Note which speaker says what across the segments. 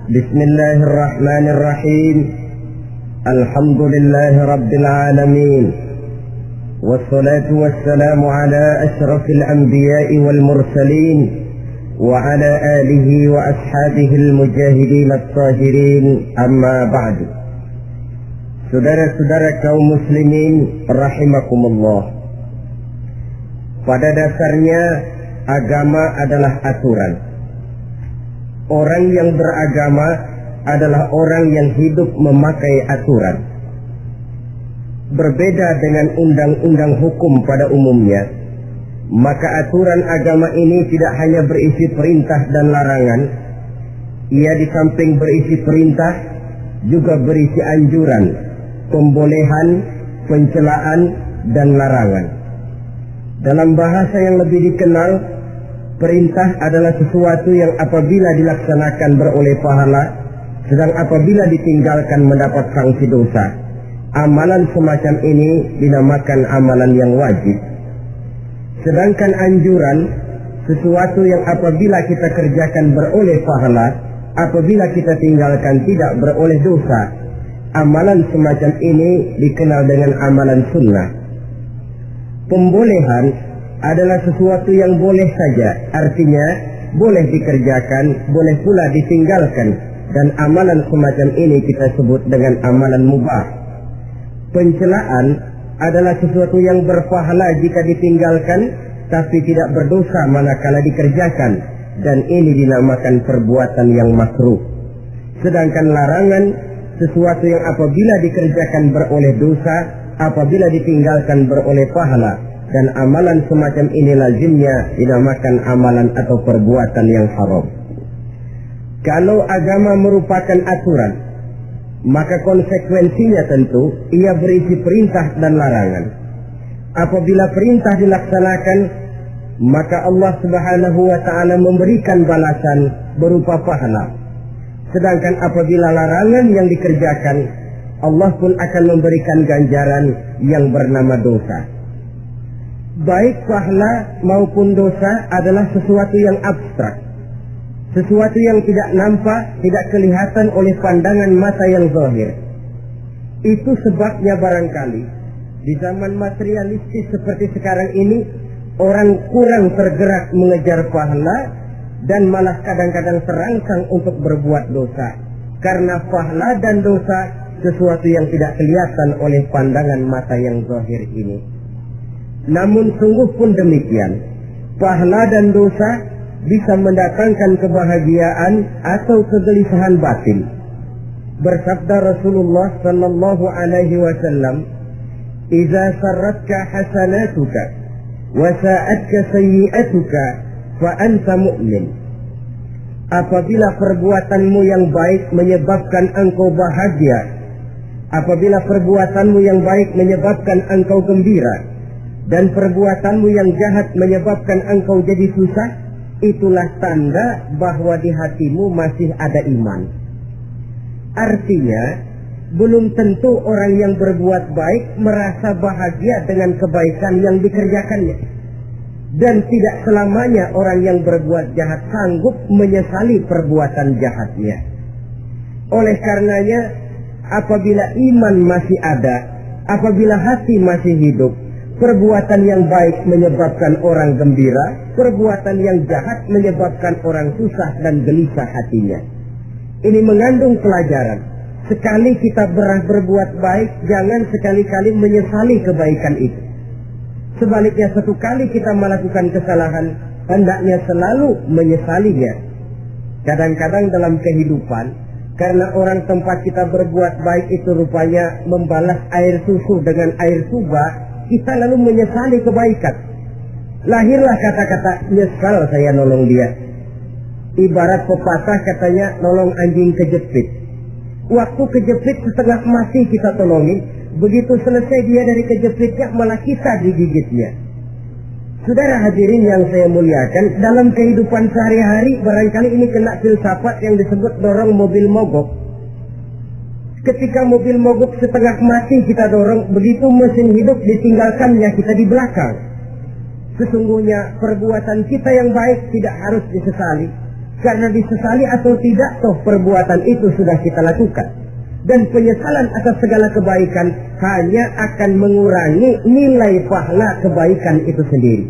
Speaker 1: بسم الله الرحمن الرحيم. الحمد لله رب العالمين، والصلاة والسلام على أشرف الأنبياء والمرسلين وعلى آله وأصحابه المجاهدين الطاهرين. أما بعد. Saudara-saudara kaum muslimin rahimakumullah. Pada dasarnya agama adalah aturan. Orang yang beragama adalah orang yang hidup memakai aturan. Berbeda dengan undang-undang hukum pada umumnya, maka aturan agama ini tidak hanya berisi perintah dan larangan. Ia di samping berisi perintah juga berisi anjuran, pembolehan, pencelaan, dan larangan. Dalam bahasa yang lebih dikenal, perintah adalah sesuatu yang apabila dilaksanakan beroleh pahala, sedang apabila ditinggalkan mendapat sanksi dosa. Amalan semacam ini dinamakan amalan yang wajib. Sedangkan anjuran, sesuatu yang apabila kita kerjakan beroleh pahala, apabila kita tinggalkan tidak beroleh dosa. Amalan semacam ini dikenal dengan amalan sunnah. Pembolehan adalah sesuatu yang boleh saja, artinya boleh dikerjakan, boleh pula ditinggalkan, dan amalan semacam ini kita sebut dengan amalan mubah. Pencelaan adalah sesuatu yang berpahala jika ditinggalkan, tapi tidak berdosa manakala dikerjakan, dan ini dinamakan perbuatan yang makruh. Sedangkan larangan, sesuatu yang apabila dikerjakan beroleh dosa, apabila ditinggalkan beroleh pahala, dan amalan semacam ini lazimnya dinamakan amalan atau perbuatan yang haram. Kalau agama merupakan aturan, maka konsekuensinya tentu ia berisi perintah dan larangan. Apabila perintah dilaksanakan, maka Allah Subhanahu wa ta'ala memberikan balasan berupa pahala. Sedangkan apabila larangan yang dikerjakan, Allah pun akan memberikan ganjaran yang bernama dosa. Baik pahala maupun dosa adalah sesuatu yang abstrak, sesuatu yang tidak nampak, tidak kelihatan oleh pandangan mata yang zahir. Itu sebabnya barangkali di zaman materialistis seperti sekarang ini, orang kurang tergerak mengejar pahala dan malah kadang-kadang terangsang untuk berbuat dosa, karena pahala dan dosa sesuatu yang tidak kelihatan oleh pandangan mata yang zahir ini. Namun sungguh pun demikian, pahala dan dosa bisa mendatangkan kebahagiaan atau kegelisahan batin. Bersabda Rasulullah sallallahu alaihi wasallam, "Idza sarratka hasanatuka wa sa'atka sayyi'atuka fa anta mu'min." Apabila perbuatanmu yang baik menyebabkan engkau bahagia, apabila perbuatanmu yang baik menyebabkan engkau gembira, dan perbuatanmu yang jahat menyebabkan engkau jadi susah, itulah tanda bahwa di hatimu masih ada iman. Artinya, belum tentu orang yang berbuat baik merasa bahagia dengan kebaikan yang dikerjakannya. Dan tidak selamanya orang yang berbuat jahat sanggup menyesali perbuatan jahatnya. Oleh karenanya, apabila iman masih ada, apabila hati masih hidup, perbuatan yang baik menyebabkan orang gembira, perbuatan yang jahat menyebabkan orang susah dan gelisah hatinya. Ini mengandung pelajaran. Sekali kita berbuat baik, jangan sekali-kali menyesali kebaikan itu. Sebaliknya, satu kali kita melakukan kesalahan, hendaknya selalu menyesalinya. Kadang-kadang dalam kehidupan, karena orang tempat kita berbuat baik itu rupanya membalas air susu dengan air tuba, kita lalu menyesali kebaikan. Lahirlah kata-kata nyesal saya nolong dia. Ibarat pepatah katanya, nolong anjing kejepit. Waktu kejepit setengah mati kita tolongin, begitu selesai dia dari kejepitnya malah kita digigitnya. Saudara hadirin yang saya muliakan, dalam kehidupan sehari-hari barangkali ini kena filsafat yang disebut dorong mobil mogok. Ketika mobil mogok setengah mati kita dorong, begitu mesin hidup ditinggalkannya kita di belakang. Sesungguhnya perbuatan kita yang baik tidak harus disesali. Karena disesali atau tidak, toh perbuatan itu sudah kita lakukan. Dan penyesalan atas segala kebaikan hanya akan mengurangi nilai pahala kebaikan itu sendiri.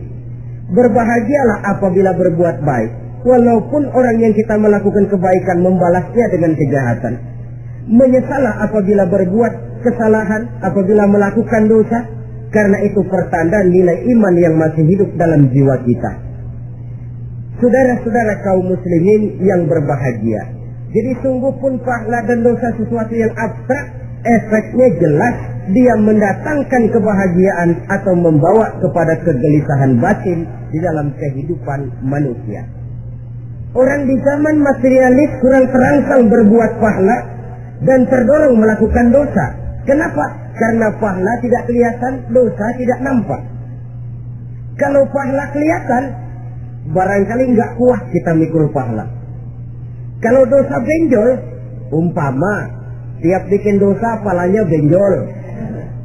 Speaker 1: Berbahagialah apabila berbuat baik, walaupun orang yang kita melakukan kebaikan membalasnya dengan kejahatan. Menyesalah apabila berbuat kesalahan, apabila melakukan dosa, karena itu pertanda nilai iman yang masih hidup dalam jiwa kita. Saudara-saudara kaum muslimin yang berbahagia, jadi sungguh pun pahala dan dosa sesuatu yang abstrak, efeknya jelas dia mendatangkan kebahagiaan atau membawa kepada kegelisahan batin di dalam kehidupan manusia. Orang di zaman materialis kurang terangsang berbuat pahala dan terdorong melakukan dosa. Kenapa? Karena pahala tidak kelihatan, dosa tidak nampak. Kalau pahala kelihatan, barangkali nggak kuat kita mikul pahala. Kalau dosa benjol, umpama tiap bikin dosa palanya benjol,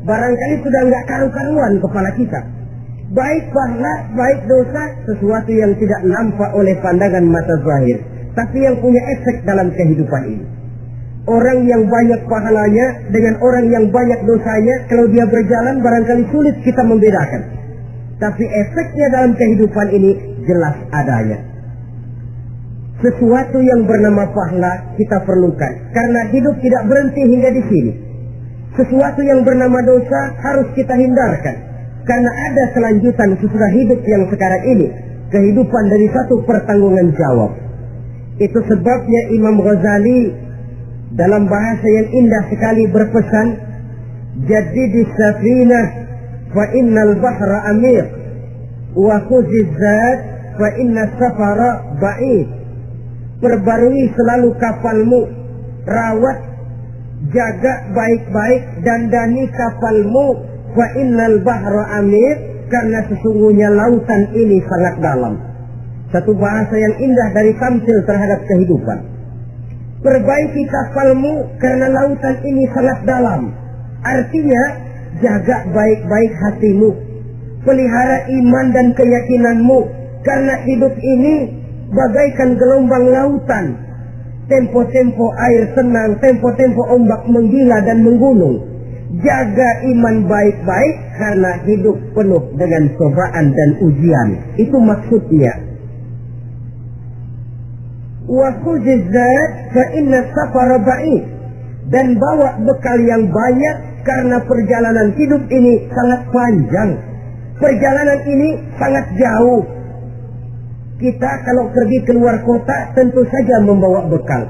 Speaker 1: barangkali sudah nggak karu-karuan kepala kita. Baik pahala, baik dosa, sesuatu yang tidak nampak oleh pandangan mata zahir, tapi yang punya efek dalam kehidupan ini. Orang yang banyak pahalanya dengan orang yang banyak dosanya, kalau dia berjalan barangkali sulit kita membedakan. Tapi efeknya dalam kehidupan ini jelas adanya. Sesuatu yang bernama pahala kita perlukan, karena hidup tidak berhenti hingga di sini. Sesuatu yang bernama dosa harus kita hindarkan, karena ada kelanjutan sesudah hidup yang sekarang ini, kehidupan dari satu pertanggungan jawab. Itu sebabnya Imam Ghazali dalam bahasa yang indah sekali berpesan, "Jadidi safinah fa innal bahra amir, wa khuziz zat fa inna safara ba'id." Perbarui selalu kapalmu, rawat, jaga baik-baik, dandani kapalmu, fa innal bahra amir, karena sesungguhnya lautan ini sangat dalam. Satu bahasa yang indah dari tamsil terhadap kehidupan. Perbaiki kapalmu karena lautan ini sangat dalam. Artinya jaga baik-baik hatimu, pelihara iman dan keyakinanmu, karena hidup ini bagaikan gelombang lautan. Tempo-tempo air tenang, tempo-tempo ombak menggila dan menggunung. Jaga iman baik-baik karena hidup penuh dengan cobaan dan ujian. Itu maksudnya. Wa khuzizat fa inna safara ba'id, dan bawa bekal yang banyak karena perjalanan hidup ini sangat panjang. Perjalanan ini sangat jauh. Kita kalau pergi keluar kota tentu saja membawa bekal.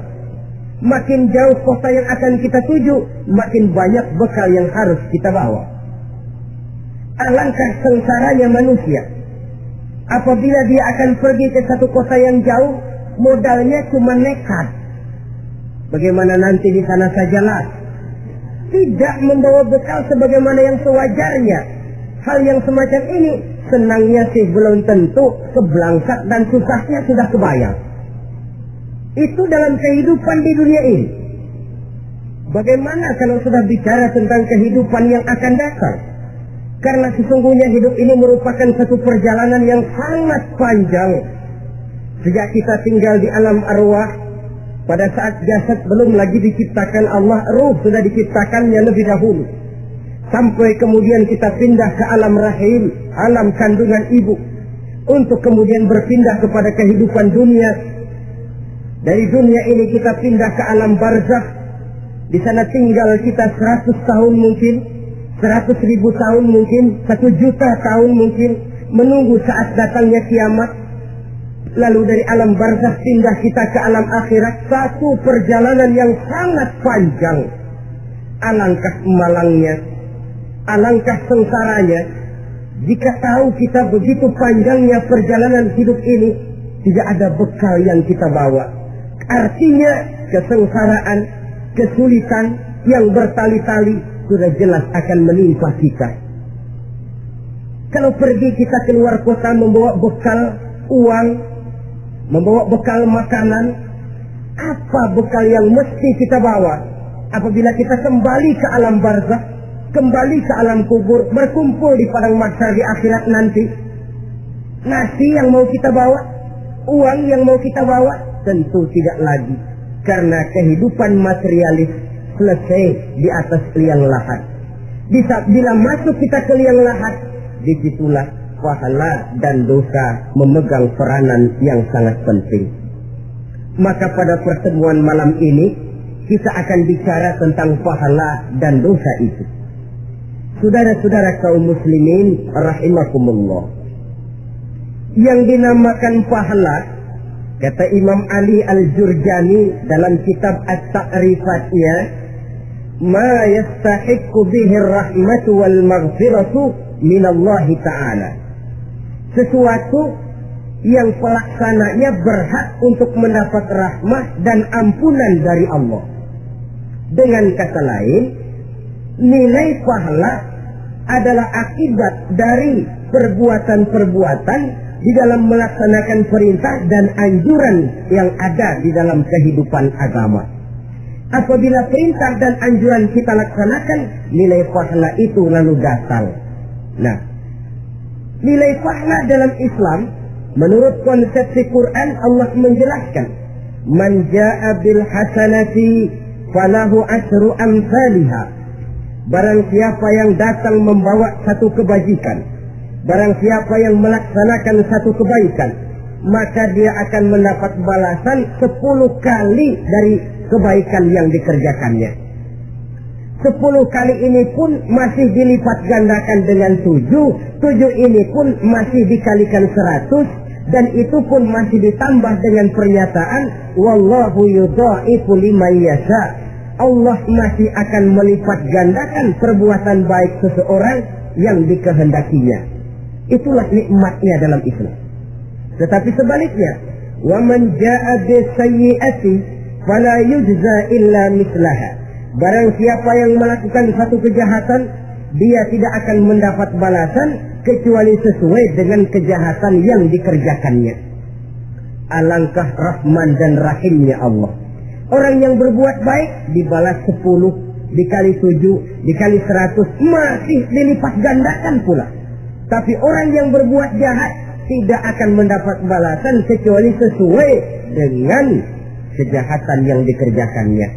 Speaker 1: Makin jauh kota yang akan kita tuju, makin banyak bekal yang harus kita bawa. Alangkah sengsaranya manusia apabila dia akan pergi ke satu kota yang jauh, modalnya cuma nekat. Bagaimana nanti di sana sajalah. Tidak membawa bekal sebagaimana yang sewajarnya. Hal yang semacam ini senangnya sih belum tentu, keblangsak dan susahnya sudah kebayang. Itu dalam kehidupan di dunia ini. Bagaimana kalau sudah bicara tentang kehidupan yang akan datang? Karena sesungguhnya hidup ini merupakan satu perjalanan yang sangat panjang. Sejak kita tinggal di alam arwah, pada saat jasad belum lagi diciptakan Allah, ruh sudah diciptakannya lebih dahulu. Sampai kemudian kita pindah ke alam rahim, alam kandungan ibu, untuk kemudian berpindah kepada kehidupan dunia. Dari dunia ini kita pindah ke alam barzakh. Di sana tinggal kita 100 tahun mungkin, 100.000 tahun mungkin, 1 juta tahun mungkin, menunggu saat datangnya kiamat. Lalu dari alam barzakh pindah kita ke alam akhirat. Satu perjalanan yang sangat panjang. Alangkah malangnya, alangkah sengsaranya jika tahu kita begitu panjangnya perjalanan hidup ini, tidak ada bekal yang kita bawa. Artinya kesengsaraan, kesulitan yang bertali-tali sudah jelas akan menimpa kita. Kalau pergi kita keluar kota membawa bekal uang, membawa bekal makanan, apa bekal yang mesti kita bawa? Apabila kita kembali ke alam barzakh, kembali ke alam kubur, berkumpul di padang mahsyar di akhirat nanti, nasi yang mau kita bawa, uang yang mau kita bawa, Tentu tidak lagi, karena kehidupan materialis selesai di atas liang lahat. Bila masuk kita ke liang lahat, disitulah pahala dan dosa memegang peranan yang sangat penting. Maka pada pertemuan malam ini kita akan bicara tentang pahala dan dosa itu. Saudara-saudara kaum muslimin rahimakumullah, yang dinamakan pahala, kata Imam Ali Al-Jurjani dalam kitab At-Ta'rifatnya, ma yastahiqqu bihi ar-rahmatu wal maghfiratu min Allah Ta'ala. Sesuatu yang pelaksananya berhak untuk mendapat rahmat dan ampunan dari Allah. Dengan kata lain, nilai pahala adalah akibat dari perbuatan-perbuatan di dalam melaksanakan perintah dan anjuran yang ada di dalam kehidupan agama. Apabila perintah dan anjuran kita laksanakan, nilai pahala itu lalu datang. Nah, nilai pahala dalam Islam, menurut konsepsi Quran, Allah menjelaskan, man jaa bil hasanati falahu asyru amsalihha. Barang siapa yang datang membawa satu kebajikan, barang siapa yang melaksanakan satu kebaikan, maka dia akan mendapat balasan 10 kali dari kebaikan yang dikerjakannya. 10 kali ini pun masih dilipat gandakan dengan 7 ini pun masih dikalikan 100, dan itu pun masih ditambah dengan pernyataan wallahu yudha'ifu liman yasha. Allah masih akan melipat gandakan perbuatan baik seseorang yang dikehendakinya. Itulah nikmatnya dalam Islam. Tetapi sebaliknya, wa man jaa'a bisayyi'ati fala yujza illa mislaha. Barang siapa yang melakukan satu kejahatan, dia tidak akan mendapat balasan kecuali sesuai dengan kejahatan yang dikerjakannya. Alangkah rahman dan rahimnya Allah. Orang yang berbuat baik dibalas 10, dikali 7, dikali 100, masih dilipat gandakan pula. Tapi orang yang berbuat jahat tidak akan mendapat balasan kecuali sesuai dengan kejahatan yang dikerjakannya.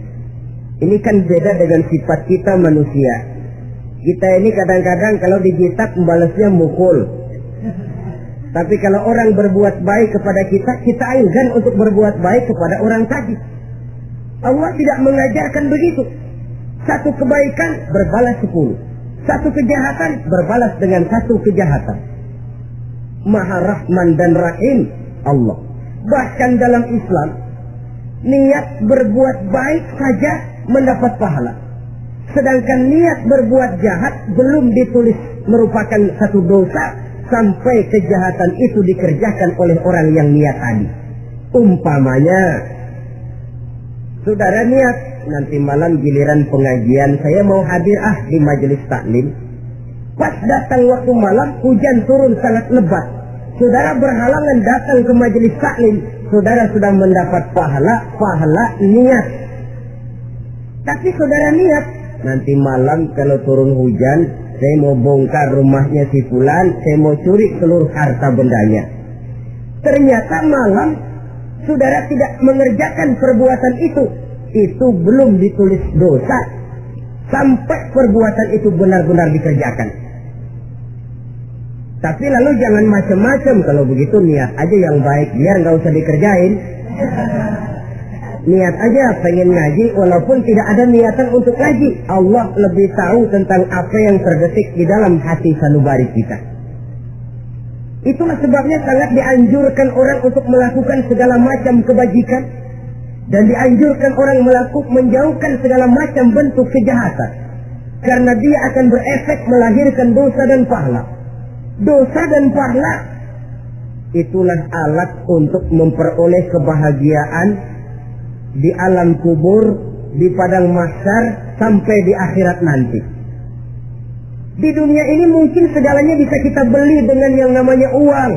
Speaker 1: Ini kan beda dengan sifat kita manusia. Kita ini kadang-kadang kalau dijitak membalasnya mukul. Tapi kalau orang berbuat baik kepada kita, kita enggan untuk berbuat baik kepada orang tadi. Allah tidak mengajarkan begitu. Satu kebaikan berbalas 10. Satu kejahatan berbalas dengan satu kejahatan. Maha Rahman dan Rahim Allah. Bahkan dalam Islam, niat berbuat baik saja mendapat pahala. Sedangkan niat berbuat jahat belum ditulis merupakan satu dosa sampai kejahatan itu dikerjakan oleh orang yang niat tadi. Umpamanya, saudara niat, nanti malam giliran pengajian saya mau hadir di majelis taklim. Pas datang waktu malam, hujan turun sangat lebat. Saudara berhalangan datang ke majelis taklim. Saudara sudah mendapat pahala niat. Tapi saudara niat, nanti malam kalau turun hujan, saya mau bongkar rumahnya si fulan, saya mau curi seluruh harta bendanya. Ternyata malam saudara tidak mengerjakan perbuatan itu belum ditulis dosa sampai perbuatan itu benar-benar dikerjakan. Tapi lalu jangan macam-macam. Kalau begitu niat aja yang baik, biar nggak usah dikerjain. Niat aja pengen ngaji walaupun tidak ada niatan untuk ngaji. Allah lebih tahu tentang apa yang terdetik di dalam hati sanubari kita. Itulah sebabnya sangat dianjurkan orang untuk melakukan segala macam kebajikan, dan dianjurkan orang menjauhkan segala macam bentuk kejahatan, karena dia akan berefek melahirkan dosa dan pahala. Dosa dan pahala itulah alat untuk memperoleh kebahagiaan di alam kubur, di padang mahsyar, sampai di akhirat nanti. Di dunia ini mungkin segalanya bisa kita beli dengan yang namanya uang.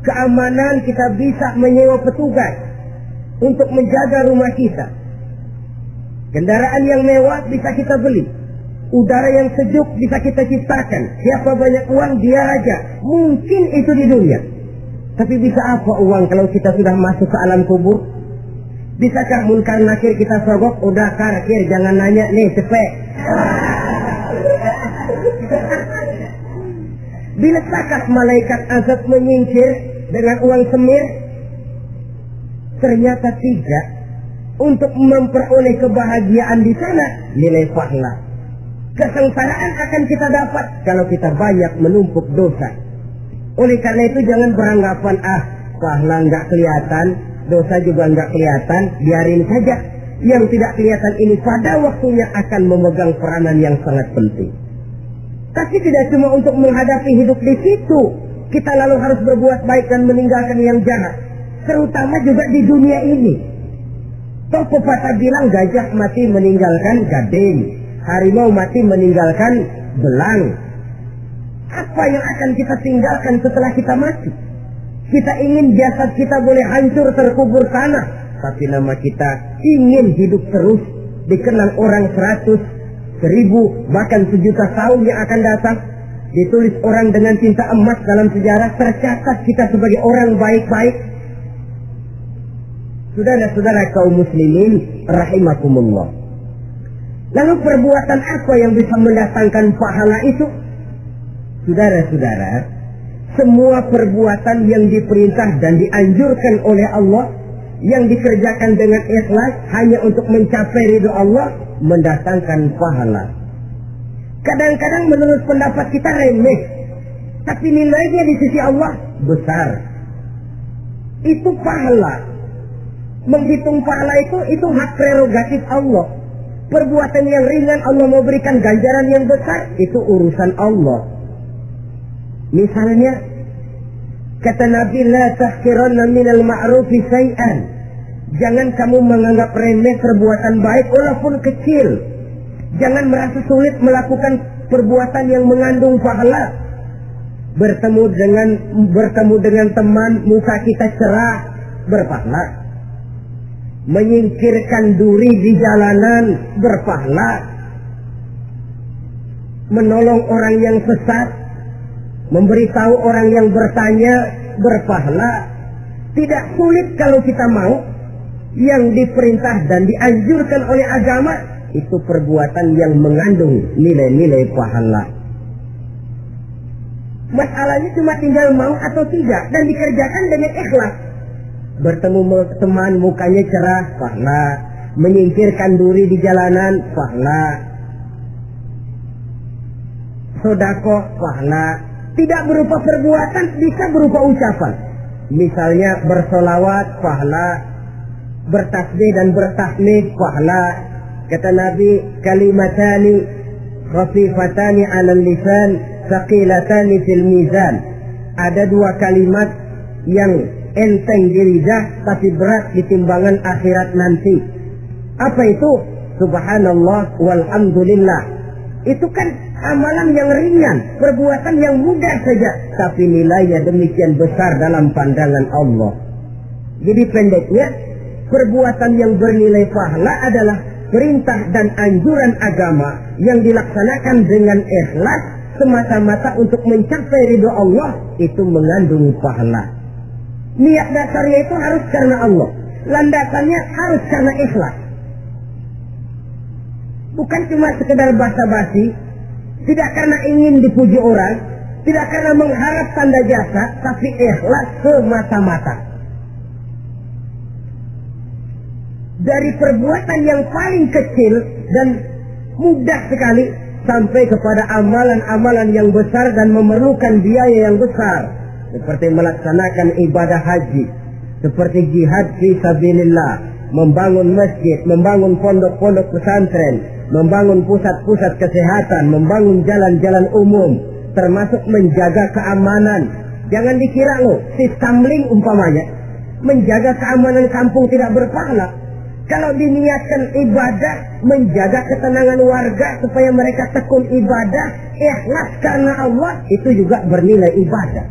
Speaker 1: Keamanan kita bisa menyewa petugas untuk menjaga rumah kita. Kendaraan yang mewah bisa kita beli. Udara yang sejuk bisa kita ciptakan. Siapa banyak uang dia raja. Mungkin itu di dunia. Tapi bisa apa uang kalau kita sudah masuk ke alam kubur? Bisakah munkar nakir kita sogok? Udah karkir, jangan nanya nih, cepet. Bisakah malaikat azab menyingkir dengan uang semir? Ternyata tidak. Untuk memperoleh kebahagiaan di sana, nilai pahala. Kesengsaraan akan kita dapat kalau kita banyak menumpuk dosa. Oleh karena itu jangan beranggapan, pahala nggak kelihatan, dosa juga nggak kelihatan, biarin saja. Yang tidak kelihatan ini pada waktunya akan memegang peranan yang sangat penting. Tapi tidak cuma untuk menghadapi hidup di situ, kita lalu harus berbuat baik dan meninggalkan yang jahat. Terutama juga di dunia ini. Toh pepatah bilang gajah mati meninggalkan gading, harimau mati meninggalkan belang. Apa yang akan kita tinggalkan setelah kita mati? Kita ingin jasad kita boleh hancur terkubur tanah, tapi nama kita ingin hidup terus, dikenang orang 100, 1000, bahkan 1.000.000 tahun yang akan datang. Ditulis orang dengan tinta emas dalam sejarah, tercatat kita sebagai orang baik-baik. Saudara-saudara kaum muslimin rahimakumullah. Lalu perbuatan apa yang bisa mendatangkan pahala itu? Saudara-saudara, semua perbuatan yang diperintah dan dianjurkan oleh Allah, yang dikerjakan dengan ikhlas hanya untuk mencapai ridho Allah, mendatangkan pahala. Kadang-kadang menurut pendapat kita remeh, tapi nilainya di sisi Allah besar. Itu pahala. Menghitung pahala itu hak prerogatif Allah. Perbuatan yang ringan Allah mau berikan ganjaran yang besar, itu urusan Allah. Misalnya, kata Nabi, la tahqiranna minal ma'rufi syai'an. Jangan kamu menganggap remeh perbuatan baik walaupun kecil. Jangan merasa sulit melakukan perbuatan yang mengandung pahala. Bertemu dengan teman, muka kita cerah, berpahala. Menyingkirkan duri di jalanan, berpahala. Menolong orang yang sesat, memberitahu orang yang bertanya, berpahala. Tidak sulit kalau kita mau. Yang diperintah dan dianjurkan oleh agama, itu perbuatan yang mengandung nilai-nilai pahala. Masalahnya cuma tinggal mau atau tidak, dan dikerjakan dengan ikhlas. Bertemu teman, mukanya cerah, pahala. Menyingkirkan duri di jalanan, pahala. Sedekah, pahala. Tidak berupa perbuatan, bisa berupa ucapan. Misalnya bersolawat, pahala. Bertasbih dan bertahmid, pahala. Kata Nabi, kalimatani khafifatani 'alal lisan, thaqilatani fil mizan. Ada dua kalimat yang enteng di lidah tapi berat di timbangan akhirat nanti. Apa itu? Subhanallah walhamdulillah. Itu kan amalan yang ringan, perbuatan yang mudah saja, tapi nilainya demikian besar dalam pandangan Allah. Jadi pendeknya, perbuatan yang bernilai pahala adalah perintah dan anjuran agama yang dilaksanakan dengan ikhlas semata-mata untuk mencapai ridho Allah, itu mengandung pahala. Niat dasarnya itu harus karena Allah, landasannya harus karena ikhlas. Bukan cuma sekedar basa-basi, tidak karena ingin dipuji orang, tidak karena mengharap tanda jasa, tapi ikhlas semata-mata. Dari perbuatan yang paling kecil dan mudah sekali sampai kepada amalan-amalan yang besar dan memerlukan biaya yang besar, seperti melaksanakan ibadah haji, seperti jihad fi sabilillah, membangun masjid, membangun pondok-pondok pesantren, membangun pusat-pusat kesehatan, membangun jalan-jalan umum, termasuk menjaga keamanan. Jangan dikira loh, si Stamling umpamanya, menjaga keamanan kampung tidak berpahala. Kalau diniatkan ibadah, menjaga ketenangan warga supaya mereka tekun ibadah, ikhlas karena Allah, itu juga bernilai ibadah.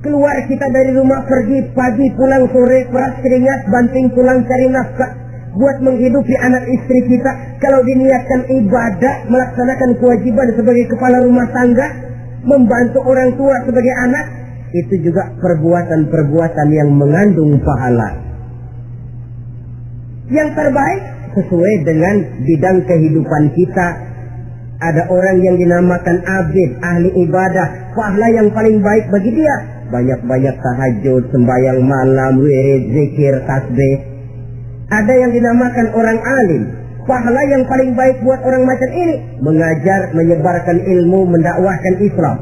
Speaker 1: Keluar kita dari rumah, pergi pagi, pulang sore, peras keringat, banting tulang cari nafkah buat menghidupi anak istri kita. Kalau diniatkan ibadah, melaksanakan kewajiban sebagai kepala rumah tangga, membantu orang tua sebagai anak, itu juga perbuatan-perbuatan yang mengandung pahala. Yang terbaik sesuai dengan bidang kehidupan kita. Ada orang yang dinamakan abid, ahli ibadah, pahala yang paling baik bagi dia banyak-banyak tahajud, sembahyang malam, wirid, zikir, tasbih. Ada yang dinamakan orang alim, pahala yang paling baik buat orang macam ini mengajar, menyebarkan ilmu, mendakwahkan Islam.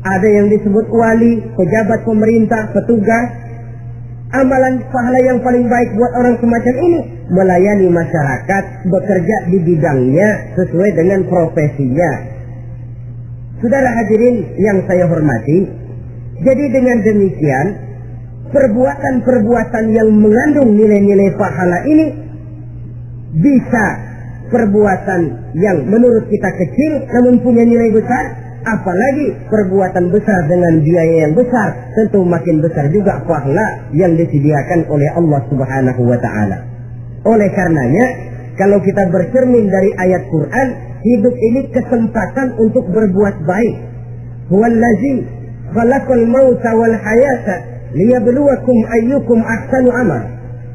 Speaker 1: Ada yang disebut wali, pejabat pemerintah, petugas. Amalan pahala yang paling baik buat orang semacam ini melayani masyarakat, bekerja di bidangnya sesuai dengan profesinya. Saudara hadirin yang saya hormati, jadi dengan demikian perbuatan-perbuatan yang mengandung nilai-nilai pahala ini bisa perbuatan yang menurut kita kecil namun punya nilai besar. Apalagi perbuatan besar dengan biaya yang besar, tentu makin besar juga pahala yang disediakan oleh Allah Subhanahu wa Ta'ala. Oleh karenanya, kalau kita bercermin dari ayat Quran, hidup ini kesempatan untuk berbuat baik. Huwallazi khalaqal mauta wal hayata liyabluwakum ayyukum ahsanu amal.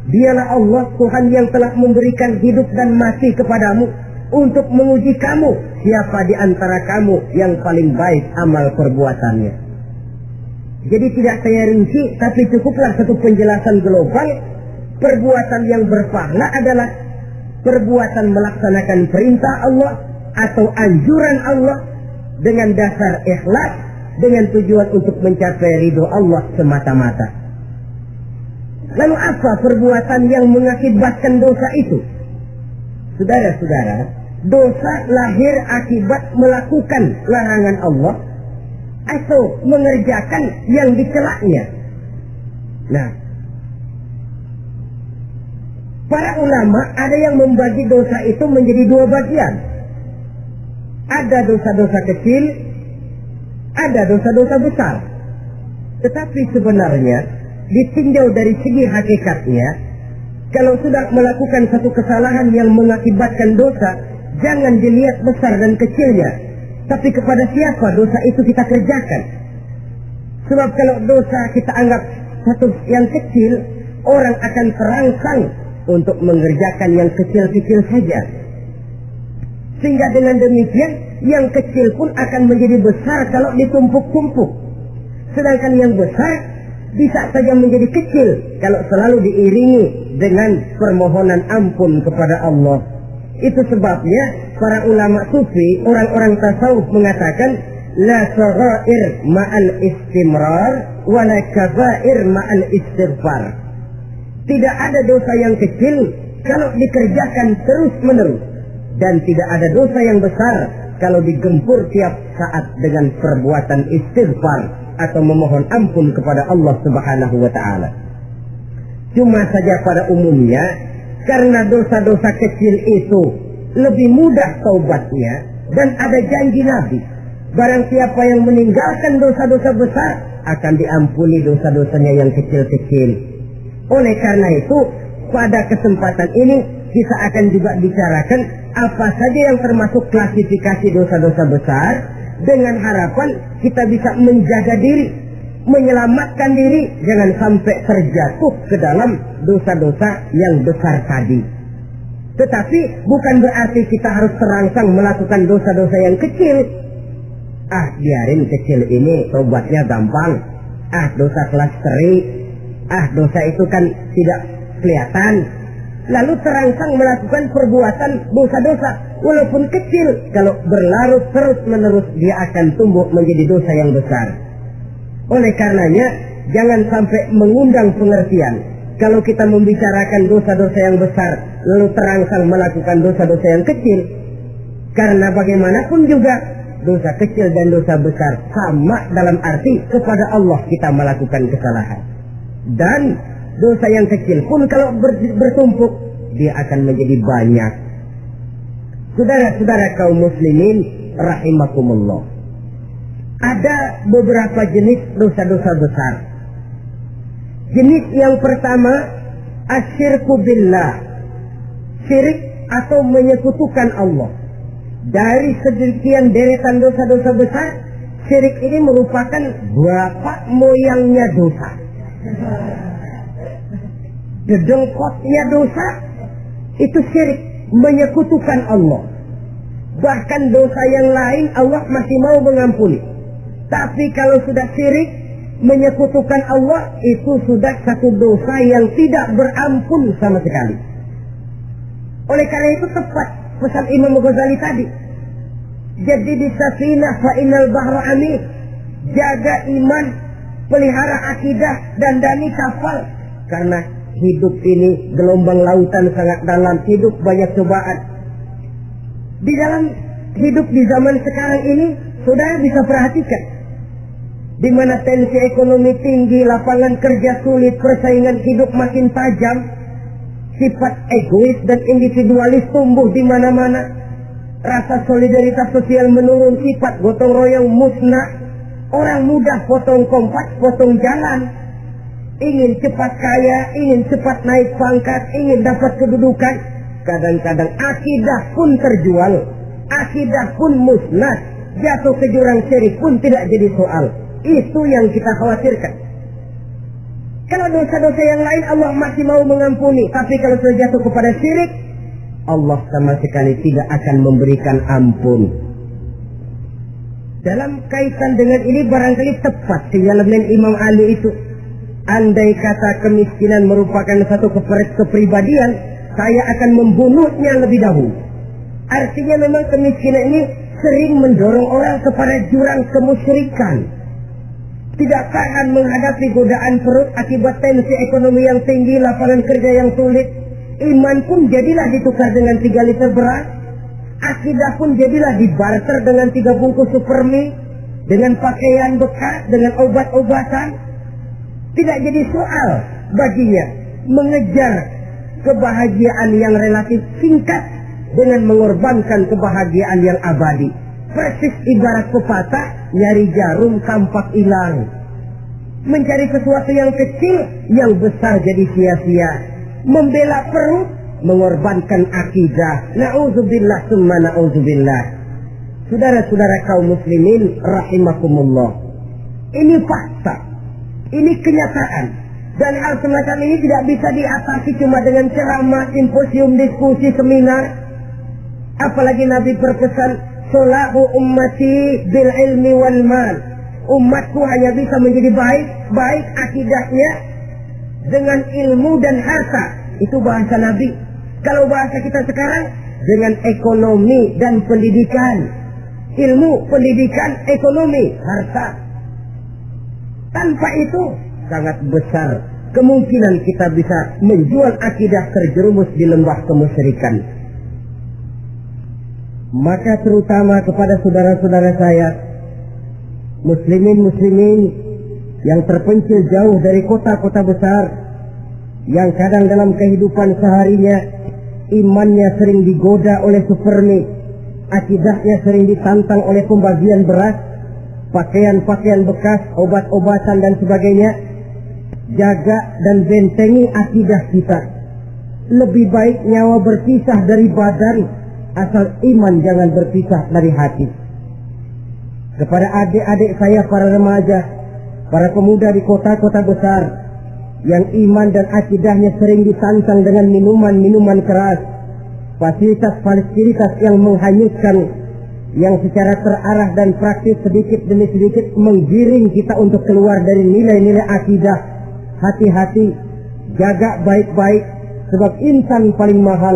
Speaker 1: Dialah Allah Tuhan yang telah memberikan hidup dan mati kepadamu untuk menguji kamu, siapa di antara kamu yang paling baik amal perbuatannya. Jadi tidak saya rinci, tapi cukuplah satu penjelasan global. Perbuatan yang berpahala adalah perbuatan melaksanakan perintah Allah atau anjuran Allah dengan dasar ikhlas, dengan tujuan untuk mencapai ridho Allah semata-mata. Lalu apa perbuatan yang mengakibatkan dosa itu? Saudara-saudara, dosa lahir akibat melakukan larangan Allah atau mengerjakan yang dicelaknya. Nah, para ulama ada yang membagi dosa itu menjadi dua bagian. Ada dosa-dosa kecil, ada dosa-dosa besar. Tetapi sebenarnya ditinjau dari segi hakikatnya, kalau sudah melakukan satu kesalahan yang mengakibatkan dosa, jangan dilihat besar dan kecilnya, tapi kepada siapa dosa itu kita kerjakan. Sebab kalau dosa kita anggap satu yang kecil, orang akan terangsang untuk mengerjakan yang kecil-kecil saja. Sehingga dengan demikian, yang kecil pun akan menjadi besar kalau ditumpuk-tumpuk. Sedangkan yang besar bisa saja menjadi kecil kalau selalu diiringi dengan permohonan ampun kepada Allah. Itu sebabnya para ulama sufi, orang-orang tasawuf mengatakan la saghair ma'al istimrar wa la kabair ma'al istighfar. Tidak ada dosa yang kecil kalau dikerjakan terus-menerus, dan tidak ada dosa yang besar kalau digempur tiap saat dengan perbuatan istighfar atau memohon ampun kepada Allah Subhanahu wa Ta'ala. Cuma saja pada umumnya, karena dosa-dosa kecil itu lebih mudah taubatnya, dan ada janji Nabi, barang siapa yang meninggalkan dosa-dosa besar akan diampuni dosa-dosanya yang kecil-kecil. Oleh karena itu, pada kesempatan ini kita akan juga bicarakan apa saja yang termasuk klasifikasi dosa-dosa besar, dengan harapan kita bisa menjaga diri, menyelamatkan diri jangan sampai terjatuh ke dalam dosa-dosa yang besar tadi. Tetapi bukan berarti kita harus terangsang melakukan dosa-dosa yang kecil. Biarin kecil ini tobatnya gampang. Dosa kelas teri. Dosa itu kan tidak kelihatan. Lalu terangsang melakukan perbuatan dosa-dosa walaupun kecil. Kalau berlarut terus-menerus dia akan tumbuh menjadi dosa yang besar. Oleh karenanya jangan sampai mengundang pengertian kalau kita membicarakan dosa-dosa yang besar lalu terangsang melakukan dosa-dosa yang kecil. Karena bagaimanapun juga dosa kecil dan dosa besar sama dalam arti kepada Allah kita melakukan kesalahan. Dan dosa yang kecil pun kalau bertumpuk dia akan menjadi banyak. Saudara-saudara kaum muslimin rahimakumullah, ada beberapa jenis dosa-dosa besar. Jenis yang pertama, asyirku billah, syirik atau menyekutukan Allah. Dari sekian deretan dosa-dosa besar, Syirik ini merupakan bapak moyangnya dosa. Dedengkotnya dosa itu syirik, menyekutukan Allah. Bahkan dosa yang lain Allah masih mau mengampuni. Tapi kalau sudah syirik, menyekutukan Allah, itu sudah satu dosa yang tidak berampun sama sekali. Oleh karena itu tepat pesan Imam Ghazali tadi. Jadi di safinah fa innal bahra amin. Jaga iman, pelihara akidah, dandani kapal. Karena hidup ini gelombang lautan sangat dalam, hidup banyak cobaan. Di dalam hidup di zaman sekarang ini, saudara bisa perhatikan, di mana tensi ekonomi tinggi, lapangan kerja sulit, persaingan hidup makin tajam, sifat egois dan individualis tumbuh di mana-mana, rasa solidaritas sosial menurun, sifat gotong royong musnah, orang mudah potong kompas, potong jalan, ingin cepat kaya, ingin cepat naik pangkat, ingin dapat kedudukan. Kadang-kadang akidah pun terjual, akidah pun musnah, jatuh ke jurang syirik pun tidak jadi soal. Itu yang kita khawatirkan. Kalau dosa-dosa yang lain Allah masih mau mengampuni, tapi kalau sudah jatuh kepada syirik, Allah sama sekali tidak akan memberikan ampun. Dalam kaitan dengan ini barangkali tepat sinyalemen Imam Ali itu. Andai kata kemiskinan merupakan satu kepribadian, saya akan membunuhnya lebih dahulu. Artinya memang kemiskinan ini sering mendorong orang kepada jurang kemusyrikan. Tidak tahan menghadapi godaan perut akibat tensi ekonomi yang tinggi, lapangan kerja yang sulit. Iman pun jadilah ditukar dengan 3 liter beras. Akidah pun jadilah dibarter dengan 3 bungkus supermi, dengan pakaian bekas, dengan obat-obatan. Tidak jadi soal baginya mengejar kebahagiaan yang relatif singkat dengan mengorbankan kebahagiaan yang abadi. Persis ibarat pepatah, nyari jarum tampak hilang. Mencari sesuatu yang kecil, yang besar jadi sia-sia. Membela perut, mengorbankan akidah. Na'udzubillah summa na'udzubillah. Saudara-saudara kaum muslimin rahimakumullah. Ini fakta. Ini kenyataan. Dan hal semacam ini tidak bisa diatasi cuma dengan ceramah, simposium, diskusi, seminar. Apalagi Nabi berpesan, solahu ummati bil ilmi wal mal. Umatku hanya bisa menjadi baik akidahnya dengan ilmu dan harta. Itu bahasa Nabi. Kalau bahasa kita sekarang, dengan ekonomi dan pendidikan. Ilmu, pendidikan, ekonomi, harta. Tanpa itu sangat besar kemungkinan kita bisa menjual akidah terjerumus di lembah kemusyrikan. Maka terutama kepada saudara-saudara saya, muslimin yang terpencil jauh dari kota-kota besar, yang kadang dalam kehidupan seharinya imannya sering digoda oleh supermi, akidahnya sering ditantang oleh pembagian beras, pakaian-pakaian bekas, obat-obatan dan sebagainya. Jaga dan bentengi akidah kita. Lebih baik nyawa berpisah dari badan, asal iman jangan berpisah dari hati. Kepada adik-adik saya para remaja, para pemuda di kota-kota besar, yang iman dan akidahnya sering ditantang dengan minuman-minuman keras, fasilitas-fasilitas yang menghanyutkan, yang secara terarah dan praktis sedikit demi sedikit menggiring kita untuk keluar dari nilai-nilai akidah. Hati-hati, jaga baik-baik, sebab insan paling mahal,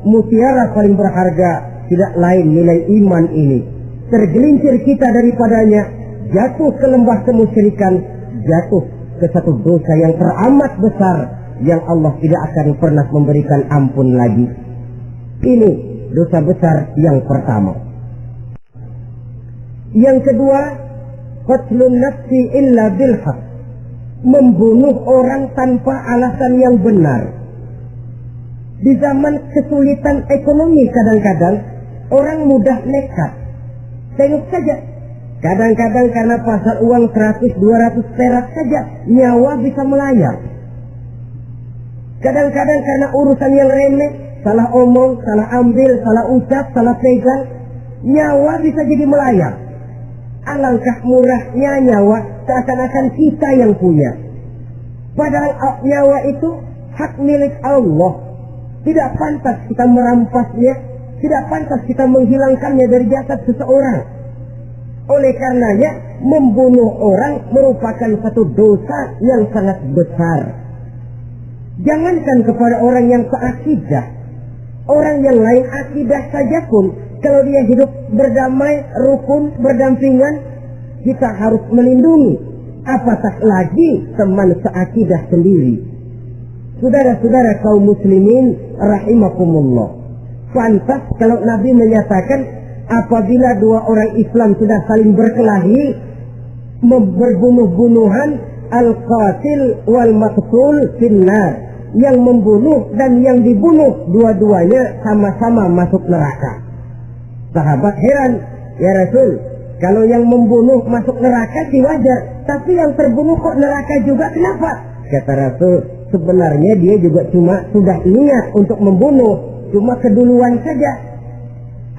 Speaker 1: mutiara paling berharga, tidak lain nilai iman ini. Tergelincir kita daripadanya, jatuh ke lembah kemusyrikan, jatuh ke satu dosa yang teramat besar, yang Allah tidak akan pernah memberikan ampun lagi. Ini dosa besar yang pertama. Yang kedua, qatlun nafsi illa bil haq. Membunuh orang tanpa alasan yang benar. Di zaman kesulitan ekonomi kadang-kadang orang mudah nekat. Tengok saja, kadang-kadang karena pasar uang 100-200 perak saja nyawa bisa melayang. Kadang-kadang karena urusan yang remeh, salah omong, salah ambil, salah ucap, salah pegang, nyawa bisa jadi melayang. Alangkah murahnya nyawa, seakan-akan kita yang punya. Padahal nyawa itu hak milik Allah. Tidak pantas kita merampasnya, tidak pantas kita menghilangkannya dari jasad seseorang. Oleh karenanya, membunuh orang merupakan satu dosa yang sangat besar. Jangankan kepada orang yang seakidah, orang yang lain akidah saja pun, kalau dia hidup berdamai, rukun, berdampingan, kita harus melindungi. Apatah lagi teman seakidah sendiri. Saudara-saudara kaum muslimin rahimakumullah. Pantas kalau Nabi menyatakan apabila dua orang Islam sudah saling berkelahi, berbunuh-bunuhan, al-qatil wal maqtul finnar. Yang membunuh dan yang dibunuh dua-duanya sama-sama masuk neraka. Sahabat heran, ya Rasul, kalau yang membunuh masuk neraka sih wajar, tapi yang terbunuh kok neraka juga, kenapa? Kata Rasul, sebenarnya dia juga cuma sudah niat untuk membunuh, cuma keduluan saja.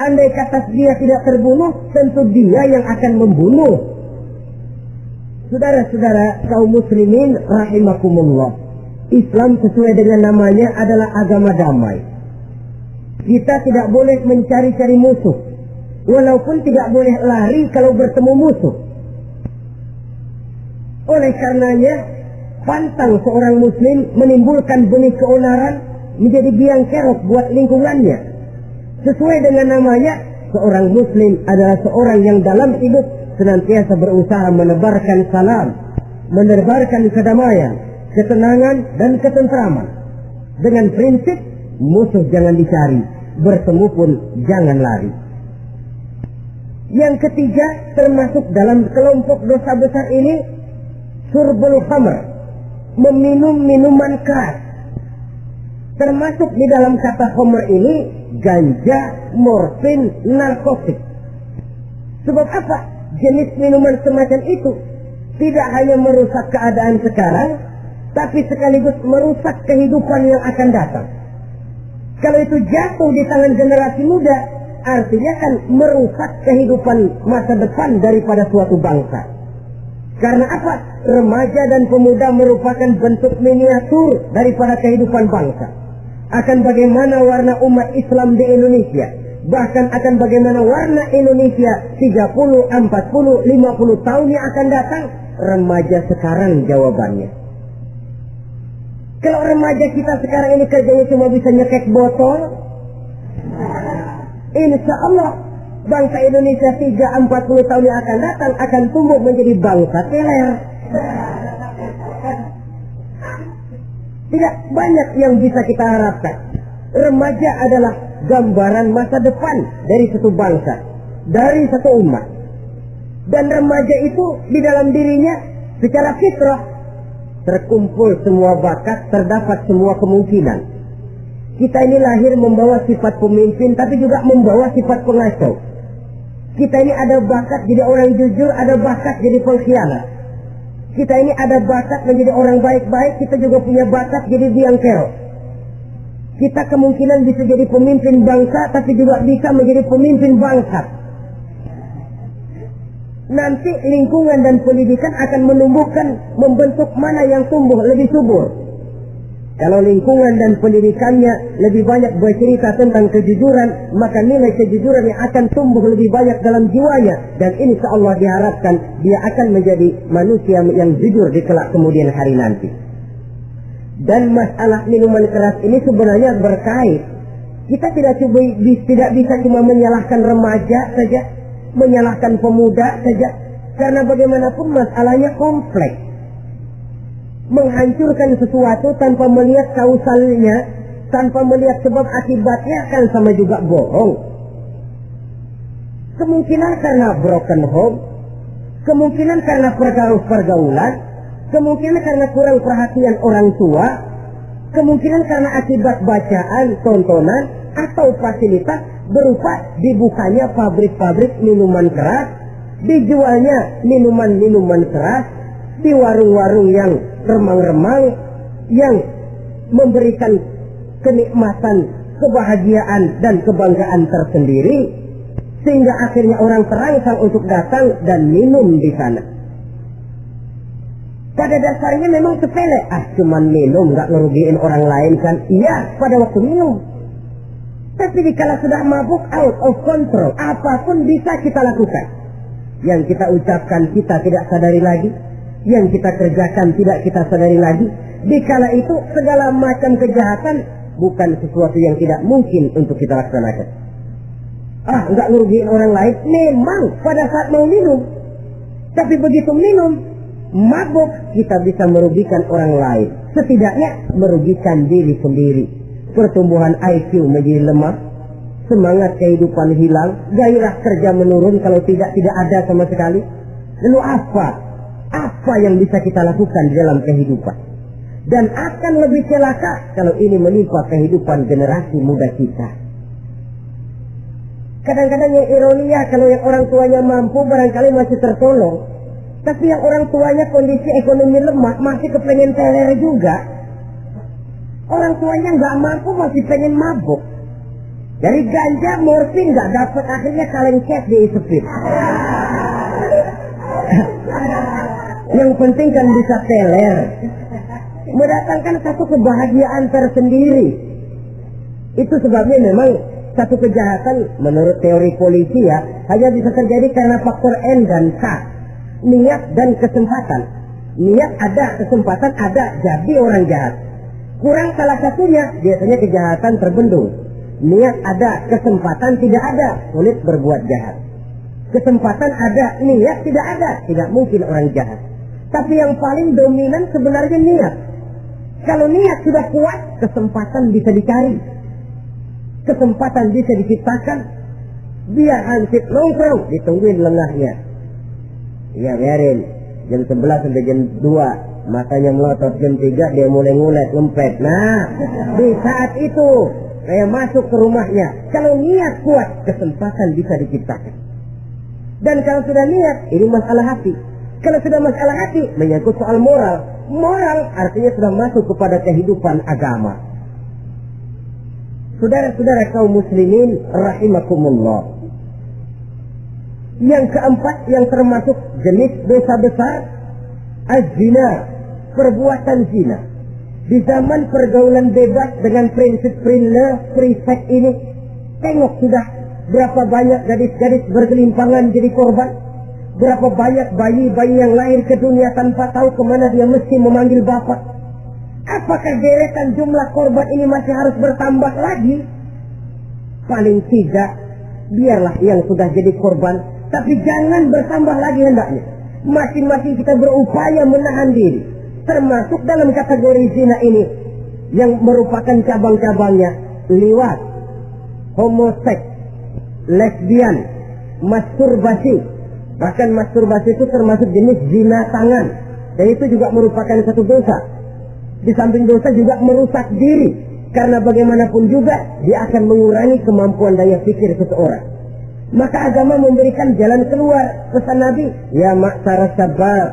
Speaker 1: Andai kata dia tidak terbunuh, tentu dia yang akan membunuh. Saudara-saudara kaum muslimin rahimakumullah, Islam sesuai dengan namanya adalah agama damai. Kita tidak boleh mencari-cari musuh, walaupun tidak boleh lari kalau bertemu musuh. Oleh karenanya, pantang seorang muslim menimbulkan benih keonaran menjadi biang kerok buat lingkungannya. Sesuai dengan namanya, seorang muslim adalah seorang yang dalam hidup senantiasa berusaha menebarkan salam, menebarkan kedamaian, ketenangan dan ketentraman. Dengan prinsip musuh jangan dicari, bertemu pun jangan lari. Yang ketiga, termasuk dalam kelompok dosa besar ini, syurbul khamr, meminum minuman keras. Termasuk di dalam kata khamr ini ganja, morfin, narkotik. Sebab apa? Jenis minuman semacam itu tidak hanya merusak keadaan sekarang, tapi sekaligus merusak kehidupan yang akan datang. Kalau itu jatuh di tangan generasi muda, artinya kan merusak kehidupan masa depan daripada suatu bangsa. Karena apa? Remaja dan pemuda merupakan bentuk miniatur daripada kehidupan bangsa. Akan bagaimana warna umat Islam di Indonesia, bahkan akan bagaimana warna Indonesia 30, 40, 50 tahun yang akan datang, remaja sekarang jawabannya. Kalau remaja kita sekarang ini kerjanya cuma bisa nyekek botol, insya Allah bangsa Indonesia 30-40 tahun yang akan datang akan tumbuh menjadi bangsa teler. Tidak banyak yang bisa kita harapkan. Remaja adalah gambaran masa depan dari satu bangsa, dari satu umat. Dan remaja itu di dalam dirinya secara fitrah terkumpul semua bakat, terdapat semua kemungkinan. Kita ini lahir membawa sifat pemimpin, tapi juga membawa sifat pengacau. Kita ini ada bakat jadi orang jujur, ada bakat jadi pengkhianat. Kita ini ada bakat menjadi orang baik-baik, kita juga punya bakat jadi biang kerok. Kita kemungkinan bisa jadi pemimpin bangsa, tapi juga bisa menjadi pemimpin bangsat. Nanti lingkungan dan pendidikan akan menumbuhkan, membentuk mana yang tumbuh lebih subur. Kalau lingkungan dan pendidikannya lebih banyak bercerita tentang kejujuran, maka nilai kejujuran yang akan tumbuh lebih banyak dalam jiwanya. Dan insya Allah diharapkan dia akan menjadi manusia yang jujur di kelak kemudian hari nanti. Dan masalah minuman keras ini sebenarnya berkait. Kita tidak bisa cuma menyalahkan remaja saja, menyalahkan pemuda saja, karena bagaimanapun masalahnya kompleks. Menghancurkan sesuatu tanpa melihat kausalnya, tanpa melihat sebab akibatnya akan sama juga bohong. Kemungkinan karena broken home, kemungkinan karena pergaulan, kemungkinan karena kurang perhatian orang tua, kemungkinan karena akibat bacaan, tontonan, atau fasilitas berupa dibukanya pabrik-pabrik minuman keras, dijualnya minuman-minuman keras di warung-warung yang remang-remang, yang memberikan kenikmatan, kebahagiaan dan kebanggaan tersendiri, sehingga akhirnya orang terangsang untuk datang dan minum di sana. Pada dasarnya memang sepele, cuman minum, nggak ngerugiin orang lain kan? Iya, pada waktu minum. Tapi dikala sudah mabuk, out of control, apapun bisa kita lakukan. Yang kita ucapkan kita tidak sadari lagi, yang kita kerjakan tidak kita sadari lagi. Dikala itu segala macam kejahatan bukan sesuatu yang tidak mungkin untuk kita laksanakan. Nggak ngerugiin orang lain, memang pada saat mau minum. Tapi begitu minum, mabuk, kita bisa merugikan orang lain. Setidaknya merugikan diri sendiri. Pertumbuhan IQ menjadi lemah, semangat kehidupan hilang, gairah kerja menurun, kalau tidak ada sama sekali. Lalu apa yang bisa kita lakukan di dalam kehidupan? Dan akan lebih celaka kalau ini menimpa kehidupan generasi muda kita. Kadang-kadang yang ironia, kalau yang orang tuanya mampu barangkali masih tertolong, tapi yang orang tuanya kondisi ekonomi lemah masih kepengen teler juga. Orang tuanya nggak mampu masih pengen mabuk. Dari ganja, morfin nggak dapat, akhirnya kaleng cek diisepin. Yang penting kan bisa teler, mendatangkan satu kebahagiaan tersendiri. Itu sebabnya memang satu kejahatan menurut teori polisi hanya bisa terjadi karena faktor N dan K, niat dan kesempatan. Niat ada, kesempatan ada, jadi orang jahat. Kurang salah satunya, biasanya kejahatan terbendung. Niat ada, kesempatan tidak ada, sulit berbuat jahat. Kesempatan ada, niat tidak ada, tidak mungkin orang jahat. Tapi yang paling dominan sebenarnya niat. Kalau niat sudah kuat, kesempatan bisa dicari. Kesempatan bisa diciptakan. Biar hansip nongkrong, ditungguin lengahnya. Iya, biarin. Jam 11 sampai jam 2. Matanya melotot, jam 3 dia mulai ngulet, ngempet. Nah, di saat itu saya masuk ke rumahnya. Kalau niat kuat, kesempatan bisa diciptakan. Dan kalau sudah niat, ini masalah hati. Kalau sudah masalah hati, menyangkut soal moral. Moral artinya sudah masuk kepada kehidupan agama. Saudara-saudara kaum muslimin rahimakumullah. Yang keempat, yang termasuk jenis dosa besar, az-zina, perbuatan zina. Di zaman pergaulan bebas dengan prinsip free sex ini, tengok sudah berapa banyak gadis-gadis bergelimpangan jadi korban. Berapa banyak bayi-bayi yang lahir ke dunia tanpa tahu kemana dia mesti memanggil bapak. Apakah deretan jumlah korban ini masih harus bertambah lagi? Paling tidak, biarlah yang sudah jadi korban, tapi jangan bertambah lagi hendaknya. Masing-masing kita berupaya menahan diri, termasuk dalam kategori zina ini, yang merupakan cabang-cabangnya liwat, homoseks, lesbian, masturbasi. Bahkan masturbasi itu termasuk jenis zina tangan, dan itu juga merupakan satu dosa. Di samping dosa juga merusak diri, karena bagaimanapun juga dia akan mengurangi kemampuan daya pikir seseorang. Maka agama memberikan jalan keluar. Pesan Nabi, ya ma'syarus syabab,